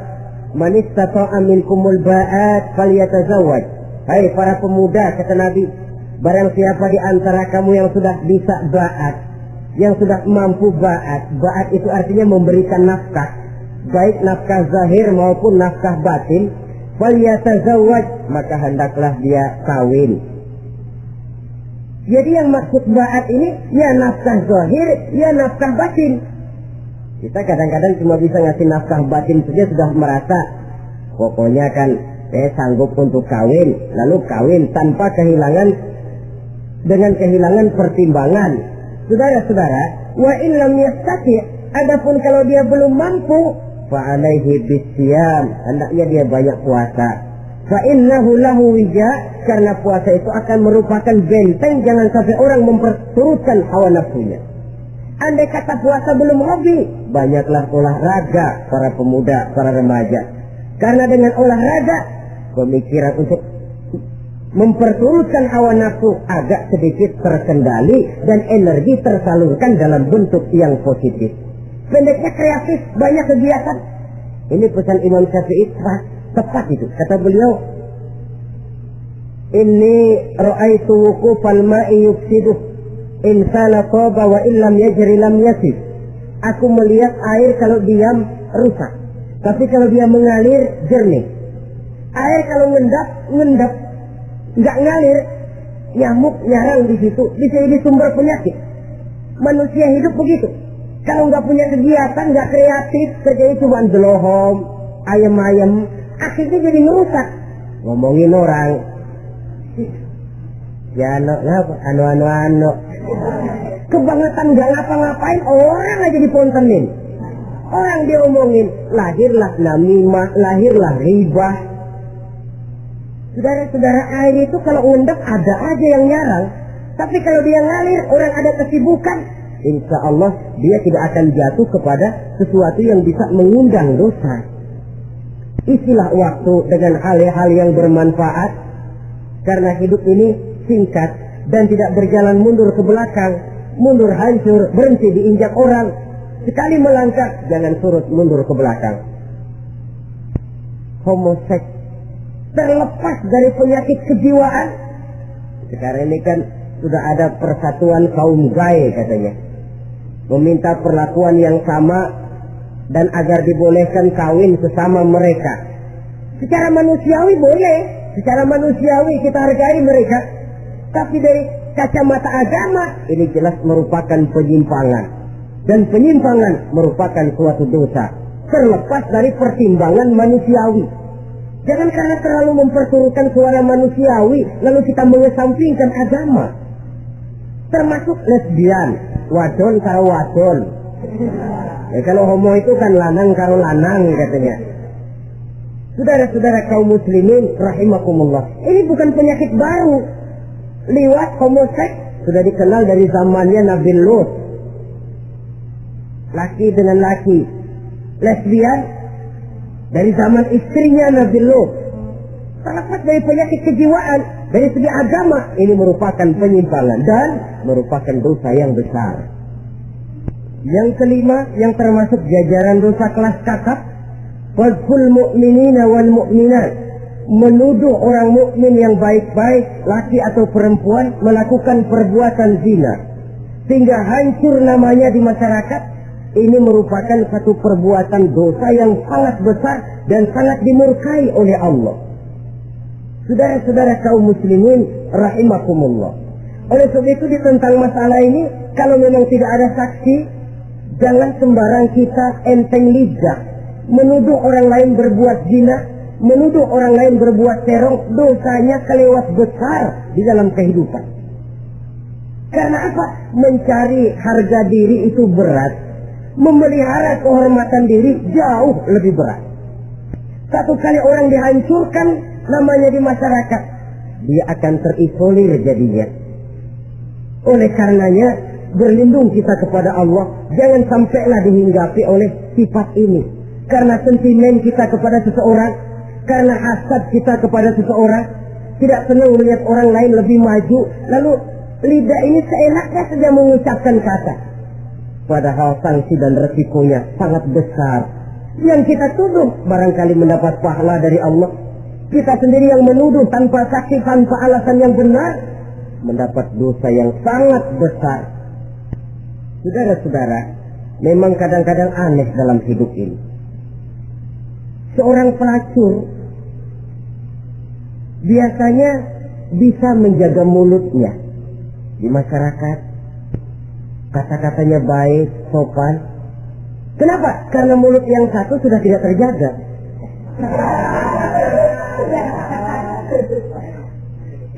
Speaker 1: man istata'a minkumul ba'at falyatazawwaj. Hai para pemuda, kata Nabi, barang siapa di antara kamu yang sudah bisa ba'at, yang sudah mampu ba'at. Ba'at itu artinya memberikan nafkah, baik nafkah zahir maupun nafkah batin. Falyatazawwaj, maka hendaklah dia kawin. Jadi yang maksud ba'at ini, ya nafkah zahir, ya nafkah batin. Kita kadang-kadang cuma bisa ngasih nafkah batin saja sudah merasa, pokoknya kan saya sanggup untuk kawin, lalu kawin tanpa dengan kehilangan pertimbangan. Saudara-saudara, wa illam yastati, adapun kalau dia belum mampu, fa alaihi bisyam, hendaknya dia banyak puasa. Fa innahu lahu wija, karena puasa itu akan merupakan benteng, jangan sampai orang memperturutkan hawa nafsunya. Andai kata puasa belum hobi, banyaklah olahraga para pemuda, para remaja. Karena dengan olahraga, pemikiran untuk memperturutkan hawa nafsu agak sedikit terkendali dan energi tersalurkan dalam bentuk yang positif. Pendeknya kreatif, banyak kegiatan. Ini pesan Imam Syafi'i tepat itu. Kata beliau, inni ra'aitu wuqufal ma'i yufsiduh insana toba wa illam yajri lam yasif. Aku melihat air kalau diam rusak, tapi kalau dia mengalir jernih. Air kalau ngendap, nggak ngalir, nyamuk nyarang di situ, bisa jadi sumber penyakit. Manusia hidup begitu. Kalau nggak punya kegiatan, nggak kreatif, kerjanya cuma delohom, ayam-ayam, akhirnya jadi ngerusak. Ngomongin orang, ya anu, kebangetan nggak ngapa-ngapain, orang aja dipontenin. Orang diomongin, lahirlah namimah, lahirlah ribah. Saudara-saudara, air itu kalau ngendap ada aja yang nyarang. Tapi kalau dia ngalir, orang ada kesibukan, insya Allah dia tidak akan jatuh kepada sesuatu yang bisa mengundang dosa. Isilah waktu dengan hal-hal yang bermanfaat, karena hidup ini singkat dan tidak berjalan mundur ke belakang, mundur hancur, berhenti diinjak orang. Sekali melangkah, jangan surut mundur ke belakang. Homoseks terlepas dari penyakit kejiwaan. Sekarang ini kan sudah ada persatuan kaum gay katanya, meminta perlakuan yang sama dan agar dibolehkan kawin sesama mereka. Secara manusiawi boleh, secara manusiawi kita hargai mereka, tapi dari kacamata agama ini jelas merupakan penyimpangan, dan penyimpangan merupakan suatu dosa terlepas dari pertimbangan manusiawi. Jangan karena terlalu memperturutkan suara manusiawi lalu kita mengesampingkan agama. Termasuk lesbian, wadon karo wadon. Ya, kalau homo itu kan lanang karo lanang katanya. Saudara-saudara kaum muslimin rahimakumullah, ini bukan penyakit baru. Liwat, homoseks sudah dikenal dari zamannya Nabi Lut. Laki dengan laki. Lesbian dari zaman istrinya Nabi Lut. Terlepas dari penyakit kejiwaan, dari segi agama, ini merupakan penyimpangan dan merupakan dosa yang besar. Yang kelima, yang termasuk jajaran dosa kelas kakap, wazful mu'minina wal mu'minat, menuduh orang mukmin yang baik-baik, laki atau perempuan, melakukan perbuatan zina sehingga hancur namanya di masyarakat. Ini merupakan satu perbuatan dosa yang sangat besar dan sangat dimurkai oleh Allah. Saudara-saudara kaum muslimin rahimakumullah, oleh sebab itu tentang masalah ini, kalau memang tidak ada saksi, jangan sembarang kita enteng lidah menuduh orang lain berbuat zina, menuduh orang lain berbuat terong. Dosanya kelewat besar di dalam kehidupan. Karena apa? Mencari harga diri itu berat, memelihara kehormatan diri jauh lebih berat. Satu kali orang dihancurkan namanya di masyarakat, dia akan terisolir jadinya. Oleh karenanya, berlindung kita kepada Allah, jangan sampailah dihinggapi oleh sifat ini. Karena sentimen kita kepada seseorang, karena hasad kita kepada seseorang, tidak senang melihat orang lain lebih maju, lalu lidah ini seenaknya saja mengucapkan kata. Padahal sanksi dan resikonya sangat besar. Yang kita tuduh barangkali mendapat pahala dari Allah. Kita sendiri yang menuduh tanpa saksi, tanpa alasan yang benar, mendapat dosa yang sangat besar. Saudara-saudara, memang kadang-kadang aneh dalam hidup ini. Seorang pelacur biasanya bisa menjaga mulutnya di masyarakat. Kata-katanya baik, sopan. Kenapa? Karena mulut yang satu sudah tidak terjaga.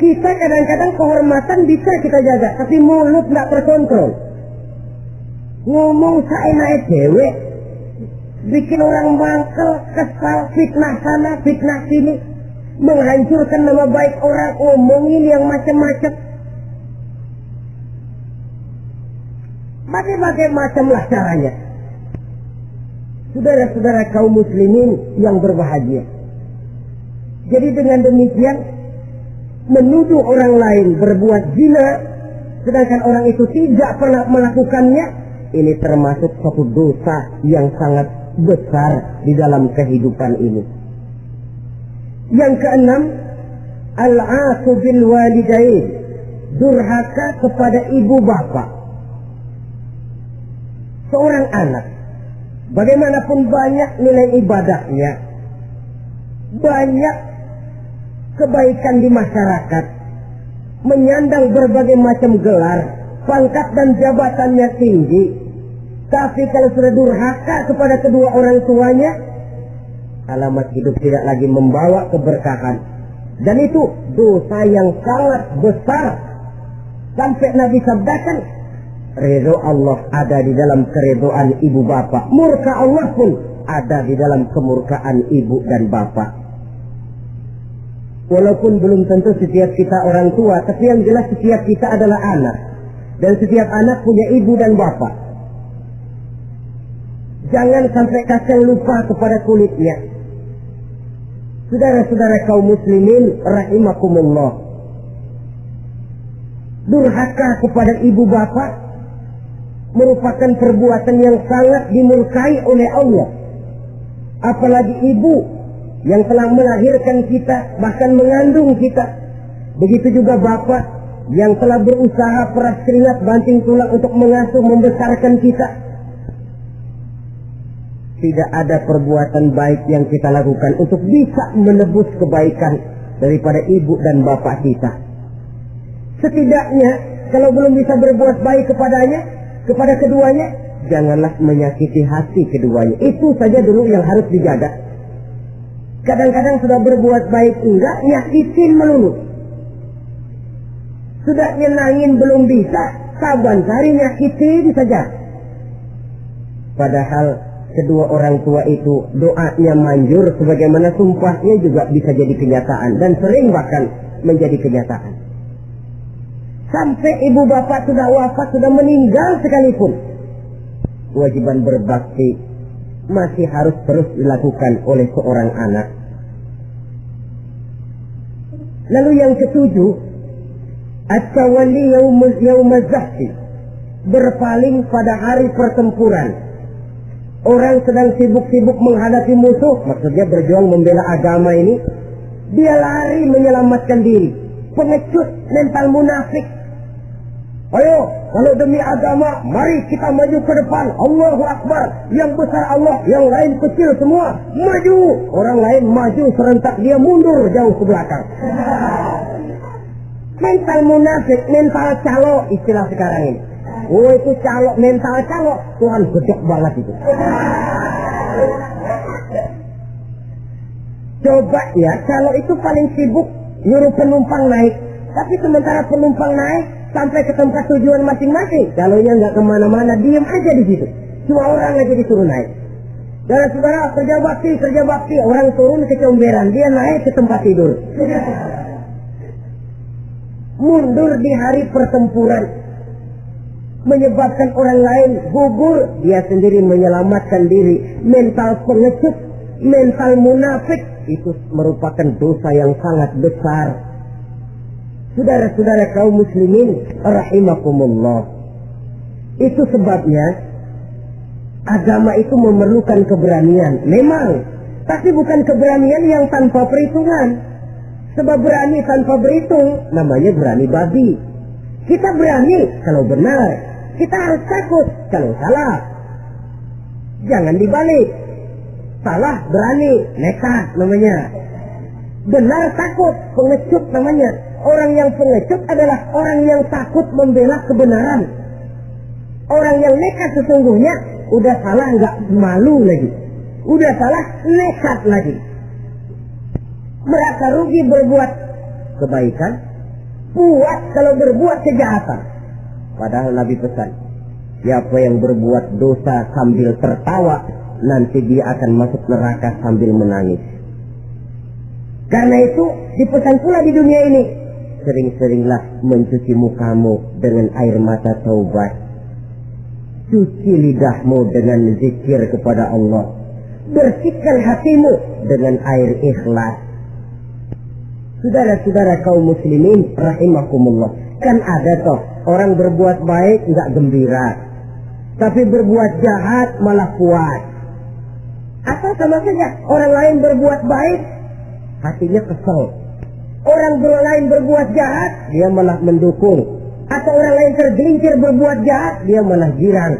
Speaker 1: Kita kadang-kadang kehormatan bisa kita jaga, tapi mulut nggak terkontrol. Ngomong seenaknya dewe, bikin orang mangkel, kesal, fitnah sana, fitnah sini, menghancurkan nama baik orang, ngomongin yang macam-macam. Berbagai macamlah caranya. Saudara-saudara kaum muslimin yang berbahagia. Jadi dengan demikian, menuduh orang lain berbuat zina, sedangkan orang itu tidak pernah melakukannya, ini termasuk satu dosa yang sangat besar di dalam kehidupan ini. Yang keenam, al-'aqu bil walidain, durhaka kepada ibu bapak. Seorang anak, bagaimanapun banyak nilai ibadahnya, banyak kebaikan di masyarakat, menyandang berbagai macam gelar, pangkat dan jabatannya tinggi, tapi kalau sudah durhaka kepada kedua orang tuanya, alamat hidup tidak lagi membawa keberkahan. Dan itu dosa yang sangat besar. Sampai Nabi sabdakan, ridho Allah ada di dalam keridhaan ibu bapak, murka Allah pun ada di dalam kemurkaan ibu dan bapak. Walaupun belum tentu setiap kita orang tua, tapi yang jelas setiap kita adalah anak. Dan setiap anak punya ibu dan bapak. Jangan sampai kacang lupa kepada kulitnya. Saudara-saudara kaum muslimin rahimakumullah, durhaka kepada ibu bapak merupakan perbuatan yang sangat dimurkai oleh Allah. Apalagi ibu yang telah melahirkan kita, bahkan mengandung kita. Begitu juga bapak yang telah berusaha peras keringat banting tulang untuk mengasuh membesarkan kita. Tidak ada perbuatan baik yang kita lakukan untuk bisa menebus kebaikan daripada ibu dan bapak kita. Setidaknya kalau belum bisa berbuat baik kepada keduanya, janganlah menyakiti hati keduanya. Itu saja dulu yang harus dijaga. Kadang-kadang sudah berbuat baik enggak, nyakitin melulu. Sudah nyenangin belum bisa, saban sehari nyakitin saja. Padahal kedua orang tua itu doanya manjur, sebagaimana sumpahnya juga bisa jadi kenyataan, dan sering bahkan menjadi kenyataan. Sampai ibu bapak sudah wafat, sudah meninggal sekalipun, kewajiban berbakti masih harus terus dilakukan oleh seorang anak. Lalu yang ketujuh, at-tawalli yaumaz zahfi, berpaling pada hari pertempuran. Orang sedang sibuk-sibuk menghadapi musuh, maksudnya berjuang membela agama ini, dia lari menyelamatkan diri. Pengecut, mental munafik. Ayo, kalau demi agama, mari kita maju ke depan. Allahu Akbar, yang besar Allah, yang lain kecil semua. Maju, orang lain maju serentak, dia mundur jauh ke belakang. Mental munafik, mental calo, istilah sekarang ini. Oh, itu calo, mental calo, Tuhan gedek banget itu. Coba ya, calo itu paling sibuk nyuruh penumpang naik. Tapi sementara penumpang naik sampai ke tempat tujuan masing-masing, calonya nggak kemana-mana, diem aja di situ. Cuma orang aja disuruh naik. Dan saudara kerja bakti, orang turun kecomberan, dia naik ke tempat tidur. Mundur di hari pertempuran, menyebabkan orang lain gugur, dia sendiri menyelamatkan diri. Mental pengecut, mental munafik, itu merupakan dosa yang sangat besar. Saudara-saudara kaum muslimin rahimakumullah, itu sebabnya agama itu memerlukan keberanian, memang, tapi bukan keberanian yang tanpa perhitungan. Sebab berani tanpa berhitung namanya berani babi. Kita berani kalau benar, kita harus takut kalau salah. Jangan dibalik. Salah berani, nekat namanya. Benar takut, pengecut namanya. Orang yang pengecut adalah orang yang takut membela kebenaran. Orang yang nekat sesungguhnya udah salah nggak malu lagi, udah salah nekat lagi. Merasa rugi berbuat kebaikan, puas kalau berbuat kejahatan. Padahal Nabi pesan, siapa yang berbuat dosa sambil tertawa, nanti dia akan masuk neraka sambil menangis. Karena itu dipesan pula di dunia ini, sering-seringlah mencuci mukamu dengan air mata taubat. Cuci lidahmu dengan zikir kepada Allah. Bersihkan hatimu dengan air ikhlas. Saudara-saudara kaum muslimin rahimakumullah, kan ada toh orang berbuat baik nggak gembira, tapi berbuat jahat malah puas. Atau sama saja orang lain berbuat baik, hatinya kesel, Orang lain berbuat jahat, dia malah mendukung. Atau orang lain tergelincir berbuat jahat, dia malah girang.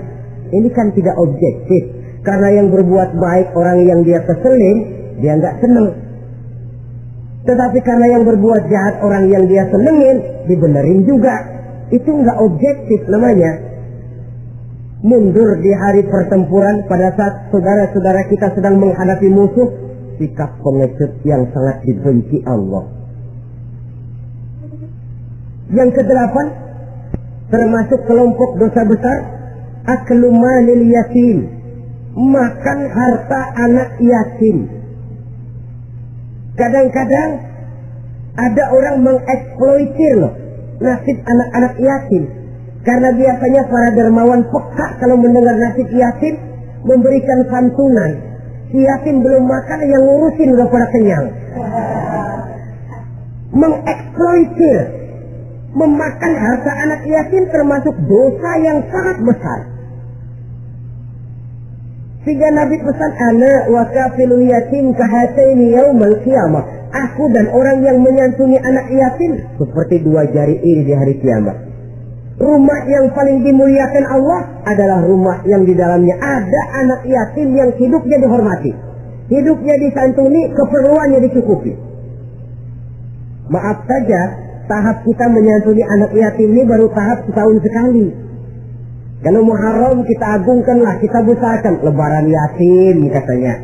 Speaker 1: Ini kan tidak objektif. Karena yang berbuat baik, orang yang dia keselin, dia nggak seneng. Tetapi karena yang berbuat jahat, orang yang dia senengin, dibenerin juga. Itu nggak objektif namanya. Mundur di hari pertempuran pada saat saudara-saudara kita sedang menghadapi musuh, sikap pengecut yang sangat dibenci Allah. Yang kedelapan, termasuk kelompok dosa besar, aklu malil yatim, makan harta anak yatim. Kadang-kadang ada orang mengeksploitir loh nasib anak-anak yatim. Karena biasanya para dermawan peka kalau mendengar nasib yatim, memberikan santunan. Si yatim belum makan, yang ngurusin udah pada kenyang. Mengeksploitir, memakan harta anak yatim termasuk dosa yang sangat besar. Sehingga Nabi pesan, ana wa kafilul yatim kahataini yaumal qiyamah. Aku dan orang yang menyantuni anak yatim seperti dua jari ini di hari kiamat. Rumah yang paling dimuliakan Allah adalah rumah yang di dalamnya ada anak yatim yang hidupnya dihormati, hidupnya disantuni, keperluannya dicukupi. Maaf saja, tahap kita menyantuni anak yatim ini baru tahap setahun sekali. Kalau Muharram kita agungkanlah, kita besarkan. Lebaran yatim katanya.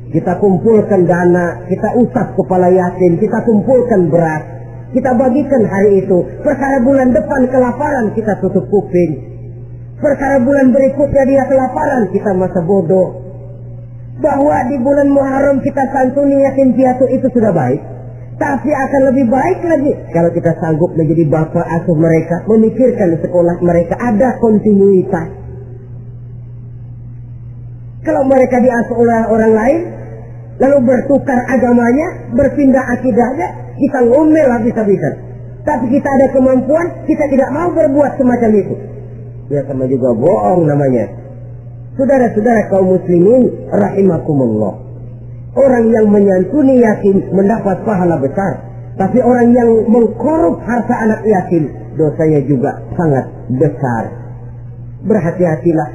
Speaker 1: Kita kumpulkan dana, kita usap kepala yatim, kita kumpulkan beras, kita bagikan hari itu. Perkara bulan depan kelaparan, kita tutup kuping. Perkara bulan berikutnya dia kelaparan, kita masa bodoh. Bahwa di bulan Muharram kita santuni yatim piatu itu sudah baik. Tapi akan lebih baik lagi kalau kita sanggup menjadi bapak asuh mereka, memikirkan sekolah mereka, ada kontinuitas. Kalau mereka diasuh oleh orang lain, lalu bertukar agamanya, berpindah akidahnya, kita ngomel habis-habisan. Tapi kita ada kemampuan, kita tidak mau berbuat semacam itu. Ya sama juga bohong namanya. Saudara-saudara kaum muslimin rahimakumullah. Orang yang menyantuni yatim mendapat pahala besar. Tapi orang yang mengkorup harta anak yatim, dosanya juga sangat besar. Berhati-hatilah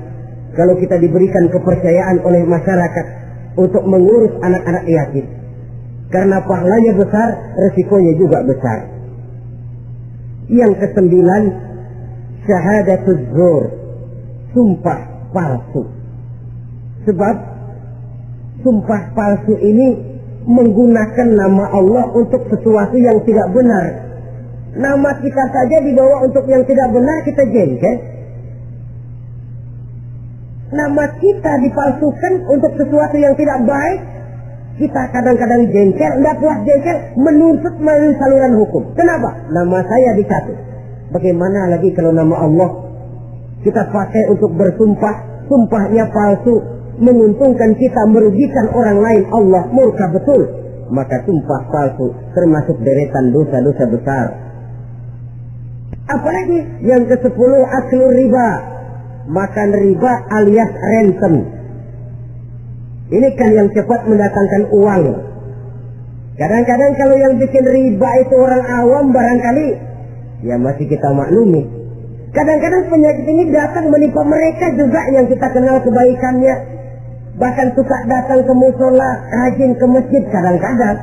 Speaker 1: kalau kita diberikan kepercayaan oleh masyarakat untuk mengurus anak-anak yatim. Karena pahalanya besar, resikonya juga besar. Yang kesembilan, syahadatul zur, sumpah palsu. Sebab sumpah palsu ini menggunakan nama Allah untuk sesuatu yang tidak benar. Nama kita saja dibawa untuk yang tidak benar, kita jengkel. Nama kita dipalsukan untuk sesuatu yang tidak baik, kita kadang-kadang jengkel, tidak puas jengkel, menuntut melalui saluran hukum. Kenapa? Nama saya dicatut. Bagaimana lagi kalau nama Allah kita pakai untuk bersumpah, sumpahnya palsu, menguntungkan kita, merugikan orang lain, Allah murka betul. Maka sumpah palsu termasuk deretan dosa-dosa besar. Apalagi yang ke-10, aklu riba, makan riba alias renten. Ini kan yang cepat mendatangkan uang. Kadang-kadang kalau yang bikin riba itu orang awam barangkali, ya masih kita maklumi. Kadang-kadang penyakit ini datang menimpa mereka juga yang kita kenal kebaikannya. Bahkan suka datang ke musola, rajin ke masjid kadang-kadang.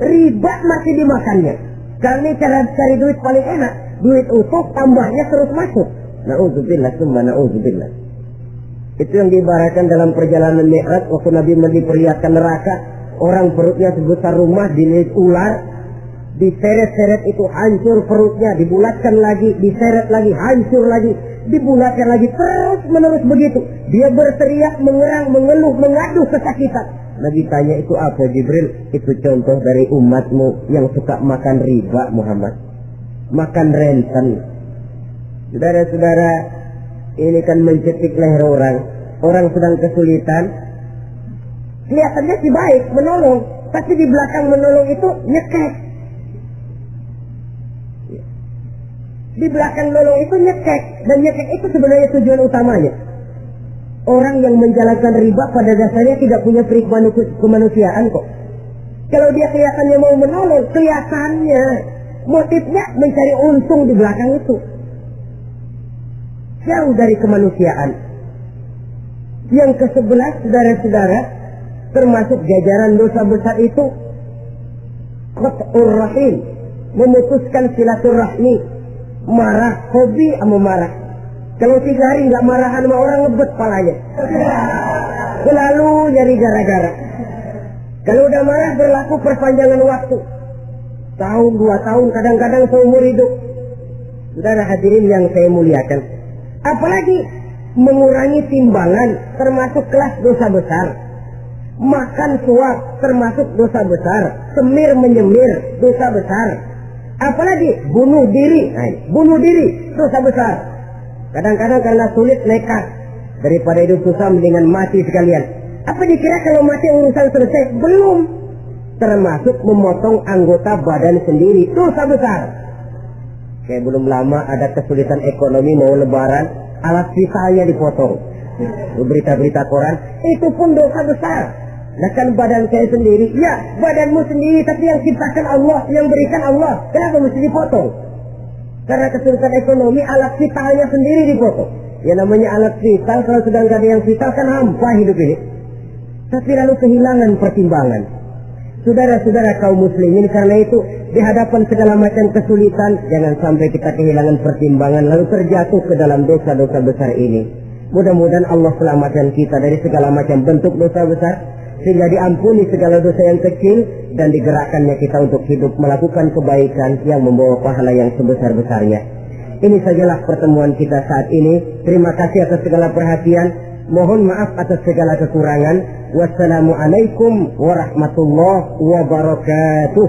Speaker 1: Riba masih dimakannya. Karena ini cara cari duit paling enak. Duit utuh, tambahnya terus masuk. Na'udzubillah, summa na'udzubillah. Itu yang diibaratkan dalam perjalanan Mi'raj waktu Nabi diperlihatkan neraka. Orang perutnya sebesar rumah dililit ular, diseret-seret itu hancur perutnya, dibulatkan lagi, diseret lagi, hancur lagi, dibulatkan lagi, terus menerus begitu. Dia berteriak, mengerang, mengeluh, mengadu kesakitan. Nabi tanya, itu apa Jibril? Itu contoh dari umatmu yang suka makan riba Muhammad, makan renten. Saudara-saudara, ini kan mencetik leher orang. Orang sedang kesulitan, kelihatannya sih baik, menolong, tapi di belakang menolong itu nyekek. Di belakang nolong itu nyekek, dan nyekek itu sebenarnya tujuan utamanya. Orang yang menjalankan riba pada dasarnya tidak punya perikmanusiaan kok. Kalau dia kelihatannya mau menolong, kelihatannya motifnya mencari untung di belakang itu. Jauh dari kemanusiaan. Yang ke-11, saudara-saudara, termasuk jajaran dosa besar itu qat'ur rahim, memutuskan silaturahmi. Marah, hobi sama marah. Kalau 3 hari nggak marahan sama orang, ngebet palanya. Selalu nyari gara-gara. Kalau udah marah berlaku perpanjangan waktu. Tahun, 2 tahun, kadang-kadang seumur hidup. Saudara hadirin yang saya muliakan. Apalagi mengurangi timbangan termasuk kelas dosa besar. Makan suap termasuk dosa besar. Semir menyemir dosa besar. Apalagi bunuh diri. Bunuh diri dosa besar. Kadang-kadang karena sulit nekat. Daripada hidup susah mendingan mati sekalian. Apa dikira kalau mati urusan selesai? Belum. Termasuk memotong anggota badan sendiri. Dosa besar. Kayak belum lama ada kesulitan ekonomi mau lebaran. Alat vitalnya dipotong. Berita-berita koran. Itu pun dosa besar. Nah kan badan saya sendiri. Ya badanmu sendiri. Tapi yang ciptakan Allah. Yang berikan Allah. Kenapa mesti dipotong? Karena kesulitan ekonomi alat vitalnya sendiri dipotong. Ya namanya alat vital. Kalau sedang gak ada yang vital kan hampa hidup ini. Tapi lalu kehilangan pertimbangan. Saudara-saudara kaum muslimin, karena itu di hadapan segala macam kesulitan, jangan sampai kita kehilangan pertimbangan lalu terjatuh ke dalam dosa-dosa besar ini. Mudah-mudahan Allah selamatkan kita dari segala macam bentuk dosa besar, sehingga diampuni segala dosa yang kecil dan digerakkannya kita untuk hidup melakukan kebaikan yang membawa pahala yang sebesar-besarnya. Ini sajalah pertemuan kita saat ini. Terima kasih atas segala perhatian. Mohon maaf atas segala kekurangan. Wassalamualaikum warahmatullahi wabarakatuh.